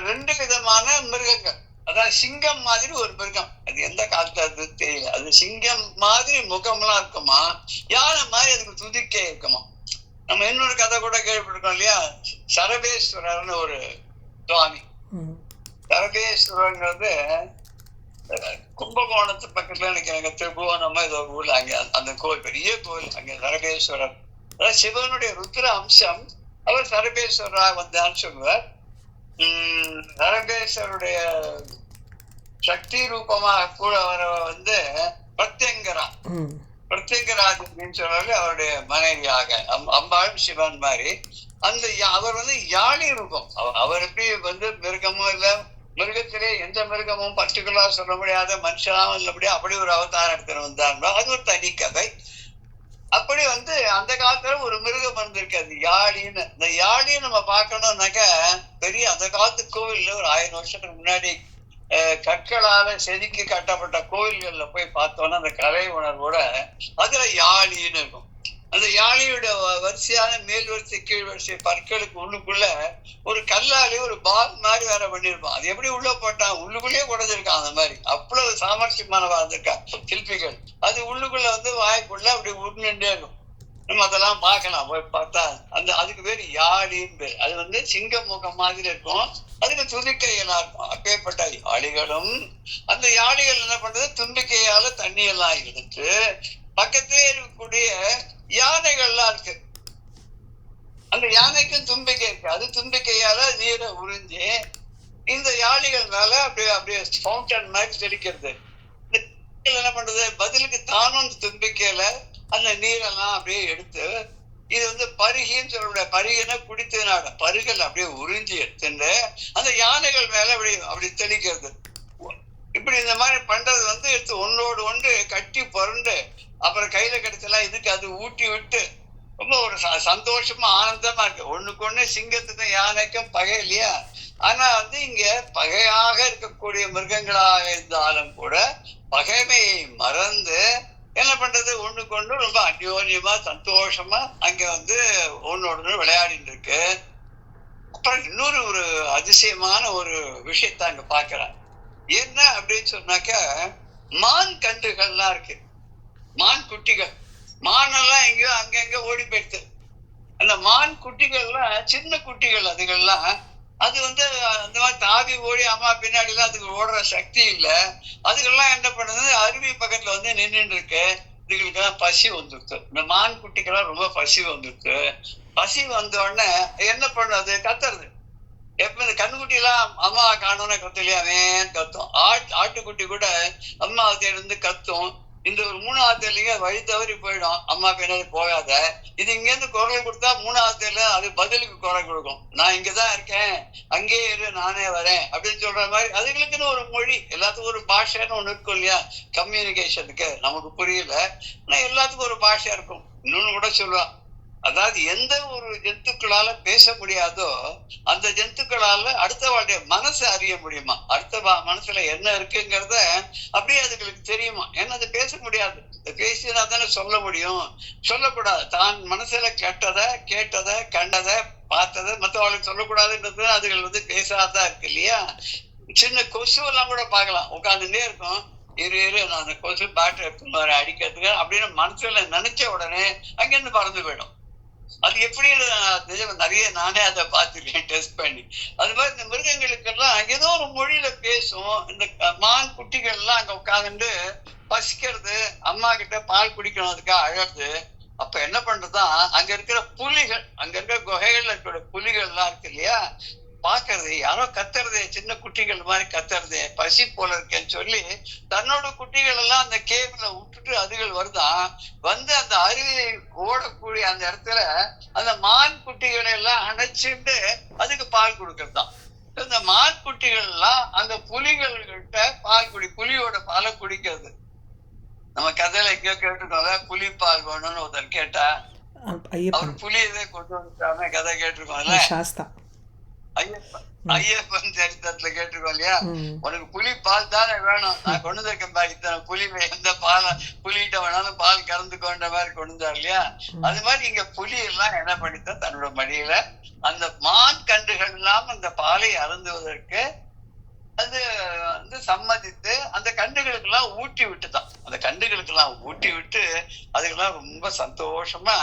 2 விதமான மிருகங்கள், அதாவது சிங்கம் மாதிரி ஒரு மிருகம், அது எந்த காலத்துல அது தெரியல. அது சிங்கம் மாதிரி முகம்லாம் இருக்குமா, யானை மாதிரி அதுக்கு துதிக்கே இருக்குமா. நம்ம இன்னொரு கதை கூட கேள்விப்பட்டிருக்கோம் இல்லையா, சரபேஸ்வரர்னு ஒரு சுவாமி. சரபேஸ்வரங்கிறது கும்பகோணத்து பக்கத்துல எனக்கு திருபுவனமா ஏதோ ஊர்ல அங்க அந்த கோவில், பெரிய கோவில் அங்க சரபேஸ்வரர். அதாவது சிவனுடைய ருத்ர அம்சம். அவர் சரபேஸ்வரரா வந்தான்னு சொல்லுவார். சரபேஸ்வருடைய சக்தி ரூபமாக கூட அவரை வந்து பிரத்யங்கராஜ் அப்படின்னு சொல்றாரு. அவருடைய மனைவியாக அம்பாள் சிவன் மாதிரி அந்த அவர் வந்து யாழி ரூபம். அவர் எப்படி வந்து மிருகமும் இல்ல, மிருகத்திலே எந்த மிருகமும் பர்டிகுலரா சொல்ல முடியாத மனுஷனாவும் இல்லபடியா அப்படி ஒரு அவதாரம் எடுத்துட்டு வந்தாங்களோ அது ஒரு தனி கதை. அப்படி வந்து அந்த காலத்துல ஒரு மிருகம் இருந்திருக்கு, அது யாழின்னு. இந்த யாழியை நம்ம பார்க்கணும்னாக்க பெரிய அந்த காலத்து கோவில்ல ஒரு 1000 வருஷத்துக்கு முன்னாடி கற்களால செதுக்கி கட்டப்பட்ட கோவில்கள்ல போய் பார்த்தோம்னா அந்த கலை உணர்வோட அதுல யாழின்னு இருக்கும். அந்த யாழியோட வரிசையான மேல் வரிசை கீழ் வரிசை பற்களுக்கு உள்ளுக்குள்ள ஒரு கல்லாலே ஒரு பால் மாதிரி வேற பண்ணிருப்பான். அது எப்படி உள்ள போட்டான், உள்ளுக்குள்ளேயே உடஞ்சிருக்கான். அந்த மாதிரி அவ்வளவு சாமர்த்தியமானவா இருந்திருக்கான் சிற்பிகள். அது உள்ளுக்குள்ள வந்து வாய்க்குள்ள அப்படி உருண்டுட்டே இருக்கும். நம்ம அதெல்லாம் பார்க்கலாம், போய் பார்த்தா அந்த அதுக்கு பேர் யாழின்னு பேர். அது வந்து சிங்க முகம் மாதிரி இருக்கும், அதுக்கு துதிக்கையெல்லாம் இருக்கும். அப்பேற்பட்ட யாழிகளும் அந்த யாழிகள் என்ன பண்றது, தும்பிக்கையால தண்ணி எல்லாம் எடுத்து பக்கத்திலே இருக்கக்கூடிய யானைகள்லாம் இருக்கு. யானைக்கும் தும்பிக்கை இருக்கு. அது தும்பிக்கையால நீரை உறிஞ்சி இந்த யாளிகள் மேல அப்படியே அப்படியே ஃபவுண்டன் மாதிரி தெளிக்கிறது. என்ன பண்றது, பதிலுக்கு தானும் அந்த தும்பிக்கையில அந்த நீரெல்லாம் அப்படியே எடுத்து இது வந்து பருகின்னு சொல்ல முடியாது. பருகினா குடித்ததுனால பருகல் அப்படியே உறிஞ்சி எடுத்துட்டு அந்த யானைகள் மேல அப்படி அப்படி தெளிக்கிறது. இப்படி இந்த மாதிரி பண்றது வந்து எடுத்து ஒன்றோடு ஒன்று கட்டி புரண்டு அப்புறம் கையில கிடைச்சலாம் இதுக்கு அது ஊட்டி விட்டு ரொம்ப ஒரு சந்தோஷமா ஆனந்தமா இருக்கு. ஒண்ணுக்கு ஒண்ணு சிங்கத்துக்கும் யானைக்கும் பகை இல்லையா? ஆனா வந்து இங்க பகையாக இருக்கக்கூடிய மிருகங்களாக இருந்தாலும் கூட பகைமையை மறந்து என்ன பண்றது, ஒண்ணுக்கு ஒண்ணு ரொம்ப அந்யோன்யமா சந்தோஷமா அங்க வந்து ஒன்னோட விளையாடிட்டு இருக்கு. அப்புறம் இன்னொரு ஒரு அதிசயமான ஒரு விஷயத்த அங்க பாக்குறேன். என்ன அப்படின்னு சொன்னாக்க, மான் கன்றுகள்லாம் இருக்கு, மான் குட்டிகள். மானெல்லாம் எங்கேயோ அங்கங்க ஓடி போயிடுது. அந்த மான் குட்டிகள்லாம் சின்ன குட்டிகள், அதுகள்லாம் அது வந்து அந்த மாதிரி தாவி ஓடி அம்மா பின்னாடி எல்லாம் அதுக்கு ஓடுற சக்தி இல்லை. அதுக்கெல்லாம் என்ன பண்ணுது, அருவி பக்கத்துல வந்து நின்றுட்டு இருக்கு. இதுகளுக்கெல்லாம் பசி வந்துருச்சு. இந்த மான் குட்டிக்கெல்லாம் ரொம்ப பசி வந்துருச்சு. பசி வந்த உடனே என்ன பண்ணுறது, கத்துறது. எப்ப இந்த கண்ணுக்குட்டி எல்லாம் அம்மா காணோன்னு கத்துலையா அவன் கத்தும். ஆட்டுக்குட்டி கூட அம்மா இருந்து கத்தும். இந்த ஒரு மூணாவதுலயே வழி தவறி போயிடும், அம்மா பின்னாடி போகாத. இது இங்க இருந்து குரல் கொடுத்தா மூணாவதுல அது பதிலுக்கு குரல் கொடுக்கும். நான் இங்கதான் இருக்கேன், அங்கே இரு, நானே வரேன் அப்படின்னு சொல்ற மாதிரி. அதுகளுக்குன்னு ஒரு மொழி, எல்லாத்துக்கும் ஒரு பாஷைன்னு ஒண்ணு இருக்கும் இல்லையா, கம்யூனிகேஷனுக்கு. நமக்கு புரியல, ஆனா எல்லாத்துக்கும் ஒரு பாஷை இருக்கும். இன்னொன்னு கூட சொல்லுவான், அதாவது எந்த ஒரு ஜந்துக்களால பேச முடியாதோ அந்த ஜந்துக்களால அடுத்தவாளுடைய மனசை அறிய முடியுமா, அடுத்த மனசுல என்ன இருக்குங்கிறத அப்படியே அதுகளுக்கு தெரியுமா. ஏன்னா அது பேச முடியாது, பேசினா தானே சொல்ல முடியும். சொல்லக்கூடாது, தான் மனசுல கேட்டதை கண்டதை பார்த்ததை மற்றவாளுக்கு சொல்லக்கூடாதுன்றது அதுகள் வந்து பேசாதான் இருக்கு இல்லையா. சின்ன கொசு எல்லாம் கூட பார்க்கலாம், உட்காந்துட்டே இருக்கும், இரு நான் அந்த கொசு பேட்டரி எடுத்துன்னு வரேன் அடிக்கிறதுக்கு அப்படின்னு மனசுல நினைச்ச உடனே அங்கிருந்து பறந்து போயிடும். அது எப்படி நிறைய நானே அதை பார்த்துருக்கேன் டெஸ்ட் பண்ணி. அது மாதிரி இந்த மிருகங்களுக்கெல்லாம் ஏதோ ஒரு மொழியில பேசும். இந்த மான் குட்டிகள் எல்லாம் அங்க உட்காந்துட்டு பசிக்கிறது, அம்மா கிட்ட பால் குடிக்கணும், அதுக்காக அழகு. அப்ப என்ன பண்றதுதான், அங்க இருக்கிற புலிகள், அங்க இருக்கிற குகைகள்ல இருக்கிற புலிகள் எல்லாம் இருக்கு இல்லையா, பாக்குறது யாரோ கத்துறது, சின்ன குட்டிகள் மாதிரி கத்துறது, பசி போல இருக்கேன்னு சொல்லி தன்னோட குட்டிகள் எல்லாம் அந்த கேவ்ல விட்டுட்டு அதுகள் வருதான். வந்து அந்த அருவி ஓடக்கூடிய அந்த இடத்துல அந்த மான் குட்டிகளை எல்லாம் அணைச்சிட்டு அதுக்கு பால் கொடுக்கறதுதான். இந்த மான் குட்டிகள் எல்லாம் அந்த புலிகள்கிட்ட பால் புலியோட பாலை குடிக்கிறது. நம்ம கதையில எங்கேயோ கேட்டிருக்கோம்ல, புலி பால் வேணும்னு ஒருத்தர் கேட்டா அவர் புலியவே கொண்டு வந்துட்டாங்க, கதை கேட்டிருக்கோம்ல. ஐயப்பன் சரித்திரத்துல கேட்டிருக்கோம் இல்லையா, உனக்கு புலி பால் தானே வேணும், நான் கொண்டு வந்திருக்கேன் இத்தனை புலி, எந்த பாலை புலிகிட்ட வேணாலும் பால் கறந்துக்கோன்ற மாதிரி கொண்டு வந்தார் இல்லையா. அது மாதிரி இங்க புலி எல்லாம் என்ன பண்ணித்தான் தன்னோட மடியில அந்த மான் கன்றுகள் எல்லாம் அந்த பாலை அருந்துவதற்கு அது வந்து சம்மதித்து அந்த கன்றுகளுக்கு எல்லாம் ஊட்டி விட்டுதான். அந்த கன்றுகளுக்கு எல்லாம் ஊட்டி விட்டு அதுக்கெல்லாம் ரொம்ப சந்தோஷமா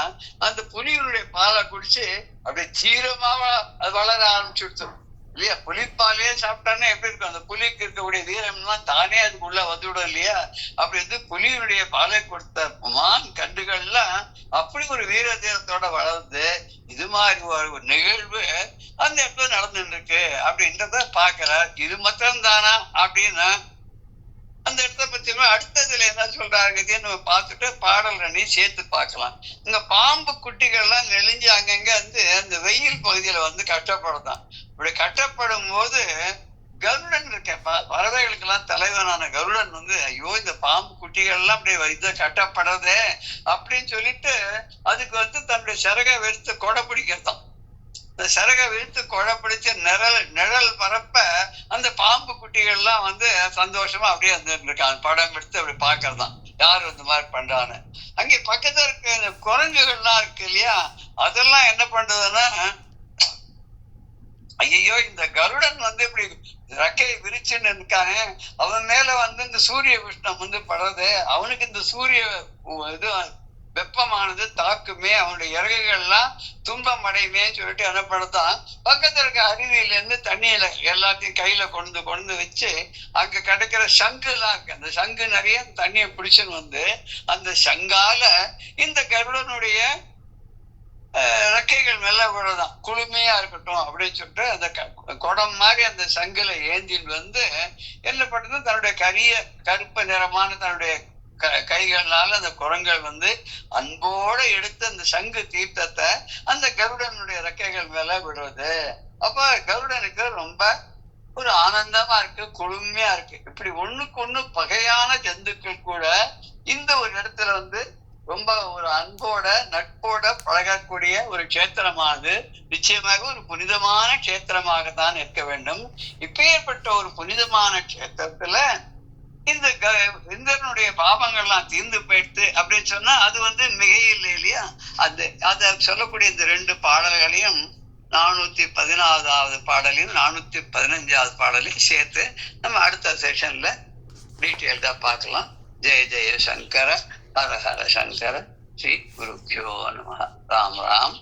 அந்த புலிகளுடைய பாலை குடிச்சு அப்படியே சீரமாக அது வளர ஆரம்பிச்சுடுச்சு இல்லையா. புலிப்பாலே சாப்பிட்டானே எப்படி இருக்கும், அந்த புலிக்கு இருக்கக்கூடிய வீரம்லாம் தானே அதுக்குள்ள வந்துவிடும் இல்லையா. அப்படி வந்து புலியினுடைய பாலை கொடுத்த மான் கன்றுகள்லாம் அப்படி ஒரு வீர தீரத்தோட வளர்ந்து இது மாதிரி ஒரு நிகழ்வு அந்த இடத்துல நடந்துட்டு இருக்கு அப்படின்றத பாக்குற. இது மாத்திரம் தானா அப்படின்னா அந்த இடத்த பத்தி அடுத்ததுல என்ன சொல்றாங்க நம்ம பார்த்துட்டு பாடல் ரெண்டையும் சேர்த்து பார்க்கலாம். இந்த பாம்பு குட்டிகள் எல்லாம் நெளிஞ்சு அங்கங்க வந்து அந்த வெயில் பகுதியில வந்து கஷ்டப்படுதான். இப்படி கஷ்டப்படும் போது கருடன் இருக்கேன், பறவைகளுக்கு எல்லாம் தலைவனான கருடன் வந்து ஐயோ இந்த பாம்பு குட்டிகள் எல்லாம் அப்படி கட்டப்படுறதே அப்படின்னு சொல்லிட்டு அதுக்கு வந்து தன்னுடைய சிறகை வெறுத்து கொடை பிடிக்கிறதான். இந்த சிறகை விழுத்து கொடை பிடிச்ச நிழல் பரப்ப அந்த பாம்பு குட்டிகள் எல்லாம் வந்து சந்தோஷமா அப்படியே வந்துருக்காங்க, படம் எடுத்து அப்படி பாக்குறதான் யாரு இந்த மாதிரி பண்றான்னு. அங்கே பக்கத்துல இருக்க இந்த குரங்குகள்லாம் இருக்கு இல்லையா, அதெல்லாம் என்ன பண்றதுன்னா ஐயோ இந்த கருடன் வந்து இப்படி ரெக்கையை விரிச்சுன்னு இருக்காங்க, அவன் மேல வந்து இந்த சூரிய உஷ்ணம் வந்து படுறது, அவனுக்கு இந்த சூரிய இது வெப்பமானது தாக்குமே, அவனுடைய இறகுகள்லாம் துன்பம் அடையுமேன்னு சொல்லிட்டு என்ன பண்ணதான் பக்கத்துல இருக்க அருவியில இருந்து தண்ணியில எல்லாத்தையும் கையில கொண்டு வச்சு அங்க கிடைக்கிற சங்கு எல்லாம் இருக்கு, அந்த சங்கு நிறைய தண்ணியை பிடிச்சுன்னு வந்து அந்த சங்கால இந்த கருடனுடைய ரெக்கைகள் மேல விழதான், குளுமையா இருக்கட்டும் அப்படின்னு சொல்லிட்டு அந்த குடம் மாதிரி அந்த சங்குல ஏந்தின்னு வந்து என்ன பண்ணுது, தன்னுடைய கருப்பு நிறமான தன்னுடைய கைகள்னால அந்த குரங்கள் வந்து அன்போட எடுத்து அந்த சங்கு தீர்த்தத்தை அந்த கருடனுடைய ரெக்கைகள் மேல விடுறது. அப்ப கருடனுக்கு ரொம்ப ஒரு ஆனந்தமா இருக்கு, குளுமையா இருக்கு. இப்படி ஒண்ணுக்கு ஒண்ணு பகையான ஜந்துக்கள் கூட இந்த ஒரு இடத்துல வந்து ரொம்ப ஒரு அன்போட நட்போட பழகக்கூடிய ஒரு கஷேத்திரமானது நிச்சயமாக ஒரு புனிதமான கஷேத்திரமாக தான் இருக்க வேண்டும். இப்பேற்பட்ட ஒரு புனிதமான கஷேத்திரத்துல இந்த இந்திரனுடைய பாபங்கள்லாம் தீர்ந்து போயிடுத்து அப்படின்னு சொன்னா அது வந்து மிகையில்லை இல்லையா? அத சொல்லக்கூடிய இந்த 2 பாடல்களையும் 414வது பாடலையும் 415வது பாடலையும் சேர்த்து நம்ம அடுத்த செஷன்ல டீட்டெயில்டா பார்க்கலாம். ஜெய ஜெய சங்கர, ஹர ஹர சங்கர, ஸ்ரீ குருப்யோ நமः. ராம் ராம்.